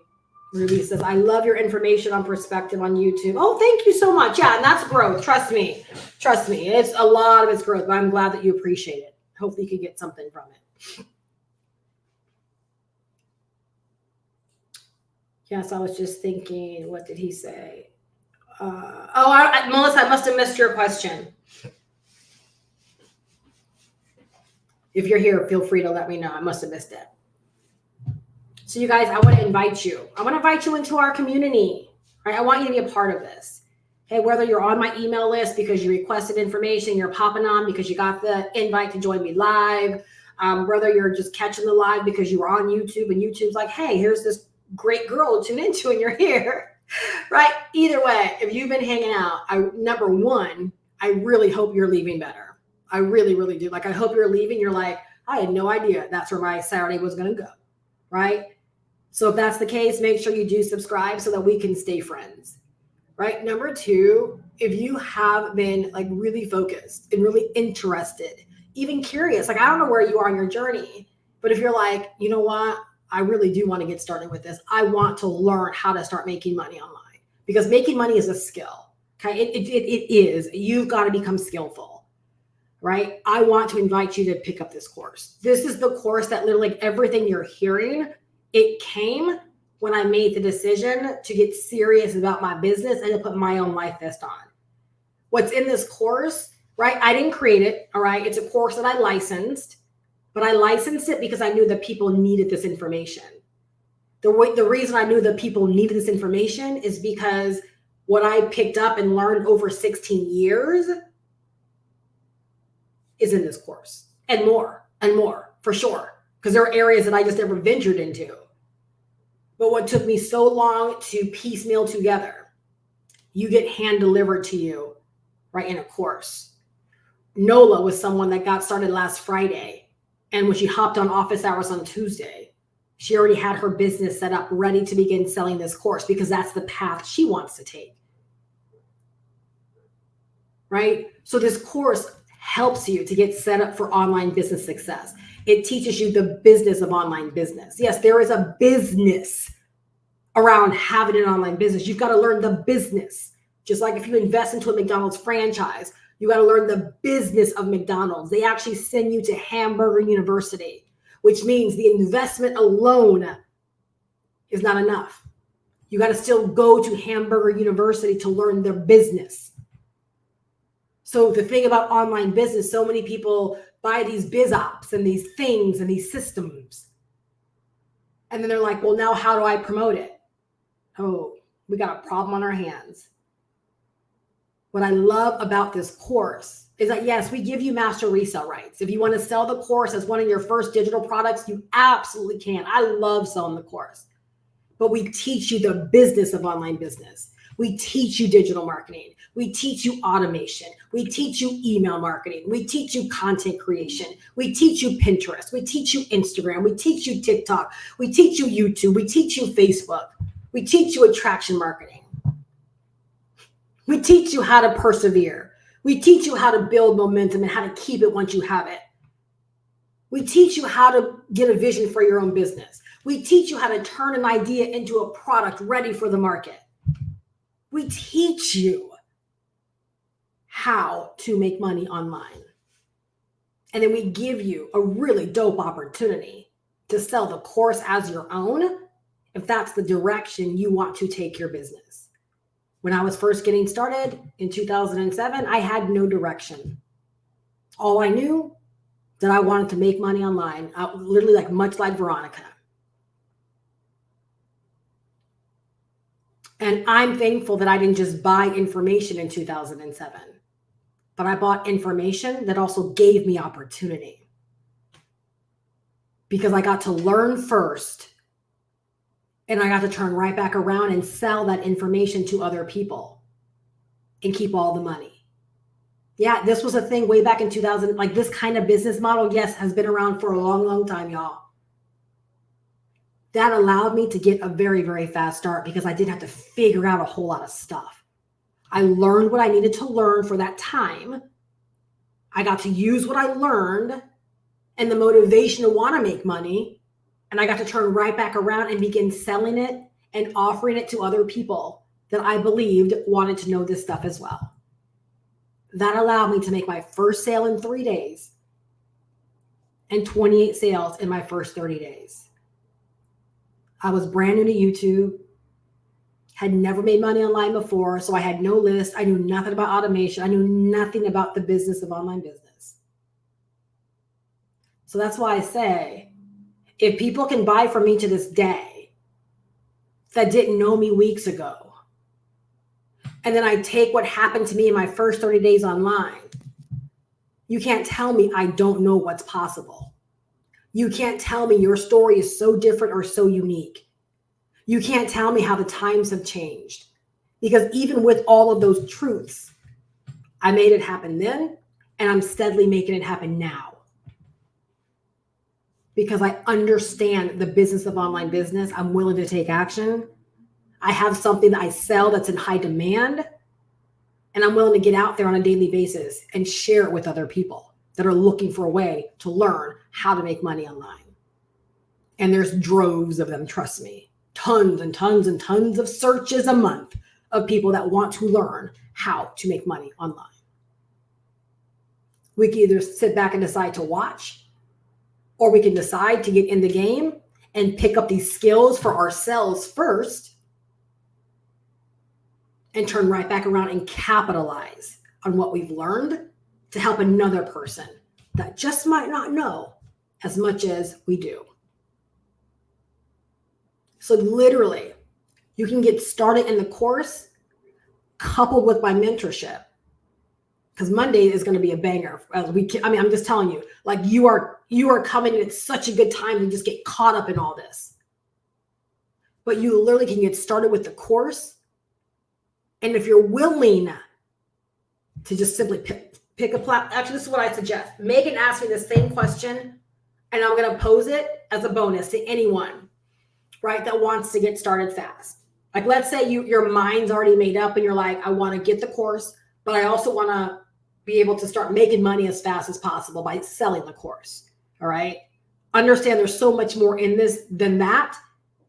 Ruby says, I love your information on perspective on YouTube. Oh, thank you so much. Yeah, and that's growth. Trust me. It's a lot of it's growth, but I'm glad that you appreciate it. Hopefully you can get something from it. Yes, I was just thinking, what did he say? Melissa, I must have missed your question. If you're here, feel free to let me know. I must have missed it. So you guys, I want to invite you. I want to invite you into our community. Right? I want you to be a part of this. Okay, whether you're on my email list because you requested information, you're popping on because you got the invite to join me live, whether you're just catching the live because you were on YouTube and YouTube's like, hey, here's this great girl to tune into and you're here. Right? Either way, if you've been hanging out, number one, I really hope you're leaving better. I really, really do. Like, I hope you're leaving. You're like, I had no idea that's where my Saturday was going to go. Right? So if that's the case, make sure you do subscribe so that we can stay friends. Right? Number two, if you have been like really focused and really interested, even curious, like I don't know where you are on your journey, but if you're like, you know what, I really do want to get started with this. I want to learn how to start making money online because making money is a skill. Okay. It is. You've got to become skillful. Right? I want to invite you to pick up this course. This is the course that literally everything you're hearing, it came when I made the decision to get serious about my business and to put my own life vest on. What's in this course, right? I didn't create it, all right? It's a course that I licensed, but I licensed it because I knew that people needed this information. The reason I knew that people needed this information is because what I picked up and learned over 16 years is in this course and more, for sure. Because there are areas that I just never ventured into. But what took me so long to piecemeal together, you get hand delivered to you, right, in a course. Nola was someone that got started last Friday. And when she hopped on office hours on Tuesday, she already had her business set up, ready to begin selling this course because that's the path she wants to take. Right? So this course helps you to get set up for online business success. It teaches you the business of online business. Yes, there is a business around having an online business. You've got to learn the business. Just like if you invest into a McDonald's franchise, you got to learn the business of McDonald's. They actually send you to Hamburger University, which means the investment alone is not enough. You got to still go to Hamburger University to learn their business. So the thing about online business, so many people buy these biz ops and these things and these systems. And then they're like, well, now how do I promote it? Oh, we got a problem on our hands. What I love about this course is that, yes, we give you master resale rights. If you want to sell the course as one of your first digital products, you absolutely can. I love selling the course. But we teach you the business of online business. We teach you digital marketing. We teach you automation. We teach you email marketing. We teach you content creation. We teach you Pinterest. We teach you Instagram. We teach you TikTok. We teach you YouTube. We teach you Facebook. We teach you attraction marketing. We teach you how to persevere. We teach you how to build momentum and how to keep it once you have it. We teach you how to get a vision for your own business. We teach you how to turn an idea into a product ready for the market. We teach you how to make money online. And then we give you a really dope opportunity to sell the course as your own if that's the direction you want to take your business. When I was first getting started in 2007, I had no direction. All I knew that I wanted to make money online, literally like much like Veronica. And I'm thankful that I didn't just buy information in 2007, but I bought information that also gave me opportunity. Because I got to learn first, and I got to turn right back around and sell that information to other people and keep all the money. Yeah, this was a thing way back in 2000. Like this kind of business model, yes, has been around for a long, long time, y'all. That allowed me to get a very, very fast start because I didn't have to figure out a whole lot of stuff. I learned what I needed to learn for that time. I got to use what I learned and the motivation to want to make money. And I got to turn right back around and begin selling it and offering it to other people that I believed wanted to know this stuff as well. That allowed me to make my first sale in 3 days and 28 sales in my first 30 days. I was brand new to YouTube, had never made money online before, so I had no list. I knew nothing about automation. I knew nothing about the business of online business. So that's why I say, if people can buy from me to this day that didn't know me weeks ago, and then I take what happened to me in my first 30 days online, you can't tell me I don't know what's possible. You can't tell me your story is so different or so unique. You can't tell me how the times have changed. Because even with all of those truths, I made it happen then, and I'm steadily making it happen now. Because I understand the business of online business. I'm willing to take action. I have something that I sell that's in high demand, and I'm willing to get out there on a daily basis and share it with other people that are looking for a way to learn how to make money online. And there's droves of them, trust me. Tons and tons and tons of searches a month of people that want to learn how to make money online. We can either sit back and decide to watch, or we can decide to get in the game and pick up these skills for ourselves first and turn right back around and capitalize on what we've learned to help another person that just might not know as much as we do. So literally, you can get started in the course coupled with my mentorship, because Monday is going to be a banger. I'm just telling you, like you are coming in at such a good time to just get caught up in all this. But you literally can get started with the course. And if you're willing to just simply pick a platform, actually, this is what I suggest. Megan asked me the same question, and I'm going to pose it as a bonus to anyone, right, that wants to get started fast. Like, let's say your mind's already made up and you're like, I want to get the course, but I also want to be able to start making money as fast as possible by selling the course. All right. Understand there's so much more in this than that,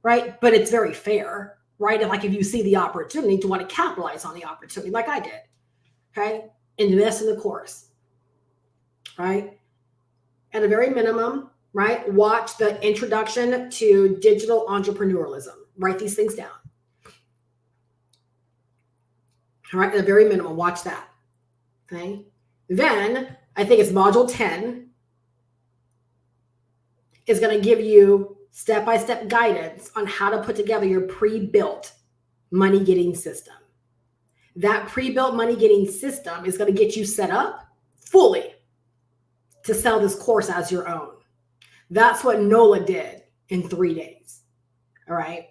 right? But it's very fair, right? And like if you see the opportunity to want to capitalize on the opportunity, like I did, okay, invest in the course, right? At a very minimum, right? Watch the introduction to digital entrepreneurialism. Write these things down. All right, at a very minimum, watch that. Okay. Then I think it's module 10 is going to give you step-by-step guidance on how to put together your pre-built money-getting system. That pre-built money-getting system is going to get you set up fully to sell this course as your own. That's what Nola did in 3 days. All right.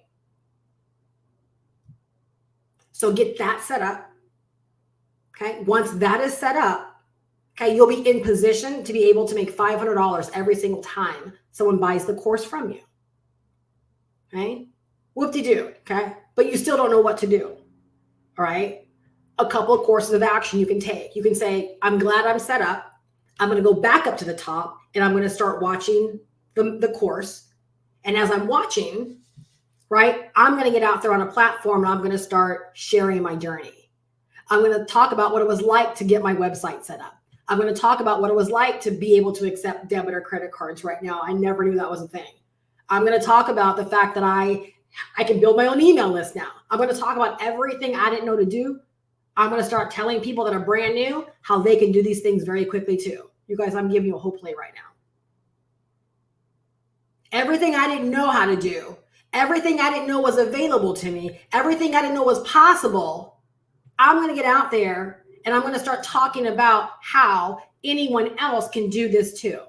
So get that set up. Okay. Once that is set up, okay, you'll be in position to be able to make $500 every single time someone buys the course from you. Okay. Whoop-de-doo. Okay. But you still don't know what to do. All right. A couple of courses of action you can take. You can say, I'm glad I'm set up. I'm going to go back up to the top and I'm going to start watching the course. And as I'm watching, right, I'm going to get out there on a platform and I'm going to start sharing my journey. I'm going to talk about what it was like to get my website set up. I'm going to talk about what it was like to be able to accept debit or credit cards right now. I never knew that was a thing. I'm going to talk about the fact that I can build my own email list now. I'm going to talk about everything I didn't know to do. I'm going to start telling people that are brand new how they can do these things very quickly too. You guys, I'm giving you a whole play right now. Everything I didn't know how to do, everything I didn't know was available to me, everything I didn't know was possible, I'm going to get out there and I'm going to start talking about how anyone else can do this too.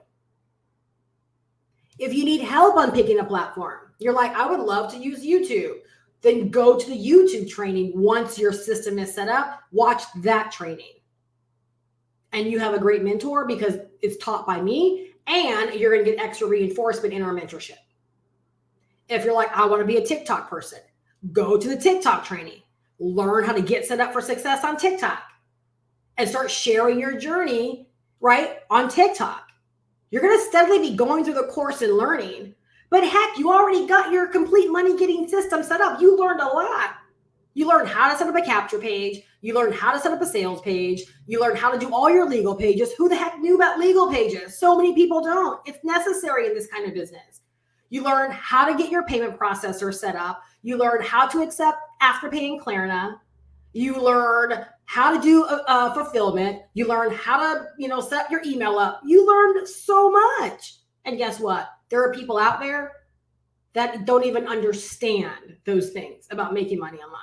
If you need help on picking a platform, you're like, I would love to use YouTube. Then go to the YouTube training once your system is set up. Watch that training. And you have a great mentor because it's taught by me and you're going to get extra reinforcement in our mentorship. If you're like, I want to be a TikTok person, go to the TikTok training. Learn how to get set up for success on TikTok and start sharing your journey, right, on TikTok. You're going to steadily be going through the course and learning. But heck, you already got your complete money-getting system set up. You learned a lot. You learned how to set up a capture page. You learned how to set up a sales page. You learned how to do all your legal pages. Who the heck knew about legal pages? So many people don't. It's necessary in this kind of business. You learn how to get your payment processor set up. You learn how to accept Afterpay and Klarna. You learn how to do fulfillment. You learn how to, set your email up. You learned so much. And guess what? There are people out there that don't even understand those things about making money online.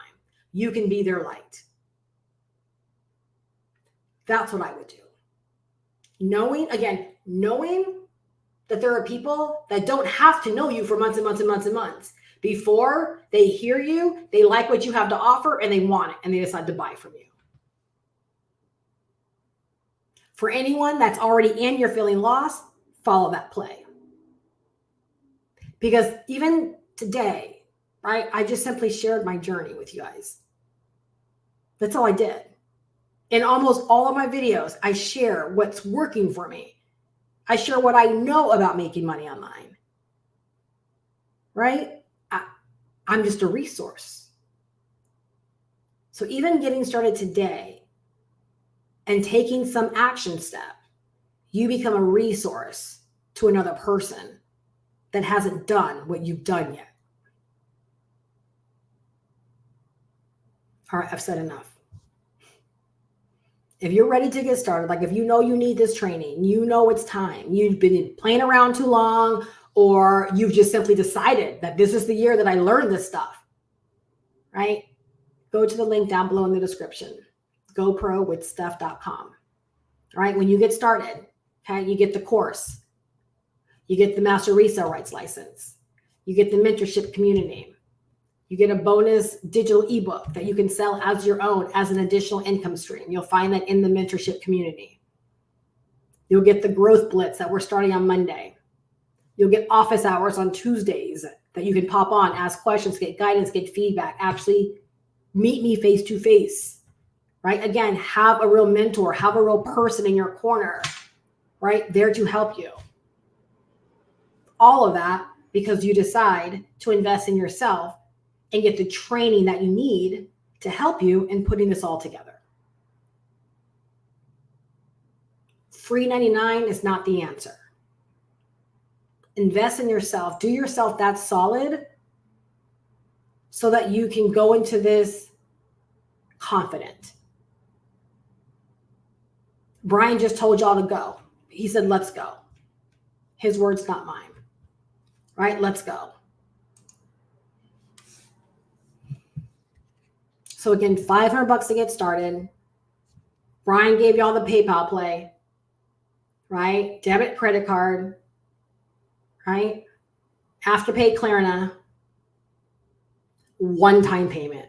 You can be their light. That's what I would do. Knowing that there are people that don't have to know you for months and months and months and months. Before they hear you, they like what you have to offer and they want it and they decide to buy from you. For anyone that's already in, you're feeling lost, follow that play. Because even today, right, I just simply shared my journey with you guys. That's all I did. In almost all of my videos, I share what's working for me. I share what I know about making money online, right? I'm just a resource. So even getting started today and taking some action step, you become a resource to another person that hasn't done what you've done yet. All right, I've said enough. If you're ready to get started, like if you know you need this training, you know it's time, you've been playing around too long, or you've just simply decided that this is the year that I learned this stuff, right? Go to the link down below in the description, goprowithstuff.com. All right, when you get started, okay, you get the course, you get the master resale rights license, you get the mentorship community, you get a bonus digital ebook that you can sell as your own as an additional income stream. You'll find that in the mentorship community. You'll get the growth blitz that we're starting on Monday. You'll get office hours on Tuesdays that you can pop on, ask questions, get guidance, get feedback, actually meet me face to face, right? Again, have a real mentor, have a real person in your corner, right? There to help you. All of that because you decide to invest in yourself and get the training that you need to help you in putting this all together. Free 99 is not the answer. Invest in yourself. Do yourself that solid so that you can go into this confident. Brian just told y'all to go. He said, let's go. His words, not mine. right? Let's go. So again, $500 to get started. Brian gave you all the PayPal play, right? Debit, credit card, right? Afterpay, Klarna, one-time payment.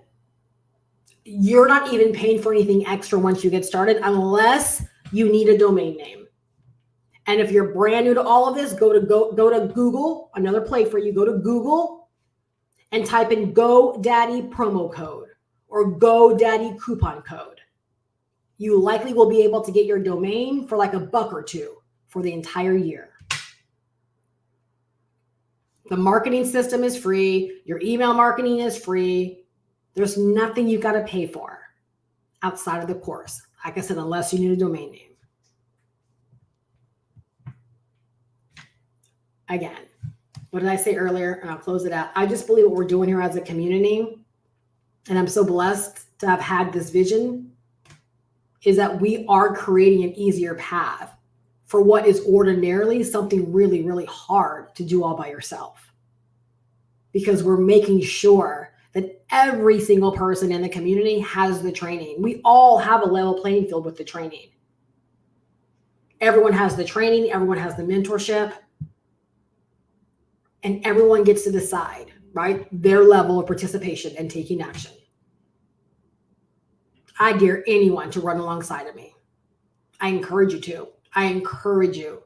You're not even paying for anything extra once you get started unless you need a domain name. And if you're brand new to all of this, go to Google, another play for you, go to Google and type in GoDaddy promo code or GoDaddy coupon code. You likely will be able to get your domain for like $1 or $2 for the entire year. The marketing system is free. Your email marketing is free. There's nothing you've got to pay for outside of the course. Like I said, unless you need a domain name. Again, what did I say earlier? And I'll close it out. I just believe what we're doing here as a community, and I'm so blessed to have had this vision, is that we are creating an easier path for what is ordinarily something really, really hard to do all by yourself. Because we're making sure that every single person in the community has the training. We all have a level playing field with the training. Everyone has the training, everyone has the mentorship, and everyone gets to decide, right, their level of participation and taking action. I dare anyone to run alongside of me. I encourage you to. I encourage you.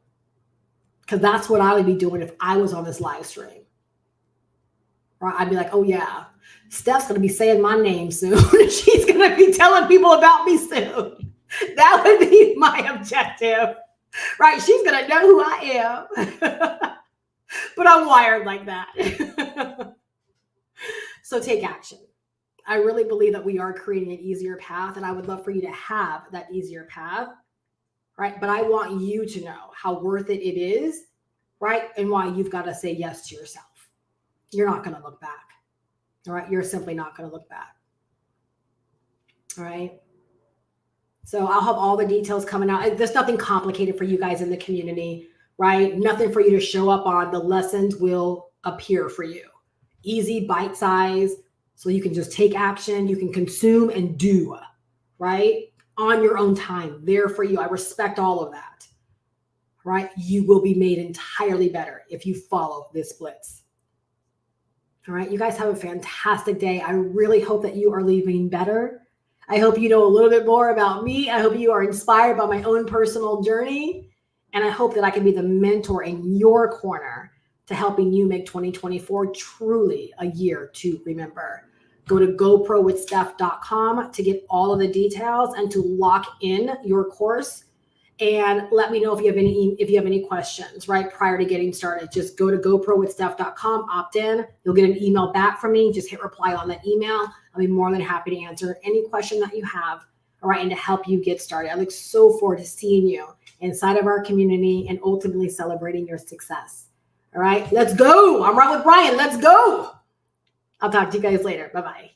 Because that's what I would be doing if I was on this live stream. Right? I'd be like, oh yeah, Steph's going to be saying my name soon. She's going to be telling people about me soon. That would be my objective. Right? She's going to know who I am. But I'm wired like that. So take action. I really believe that we are creating an easier path, and I would love for you to have that easier path, right? But I want you to know how worth it is, right? And why you've got to say yes to yourself. You're not going to look back, all right? You're simply not going to look back, all right? So I'll have all the details coming out. There's nothing complicated for you guys in the community, right? Nothing for you to show up on. The lessons will appear for you. Easy, bite size, so you can just take action. You can consume and do, right? On your own time, there for you. I respect all of that, right? You will be made entirely better if you follow this blitz. All right, you guys have a fantastic day. I really hope that you are leaving better. I hope you know a little bit more about me. I hope you are inspired by my own personal journey. And I hope that I can be the mentor in your corner to helping you make 2024 truly a year to remember. Go to GoProWithSteph.com to get all of the details and to lock in your course. And let me know if you have any questions, right, prior to getting started. Just go to GoProWithSteph.com, opt in. You'll get an email back from me. Just hit reply on that email. I'll be more than happy to answer any question that you have, all right, and to help you get started. I look so forward to seeing you inside of our community and ultimately celebrating your success. All right, let's go. I'm right with Brian. Let's go. I'll talk to you guys later. Bye-bye.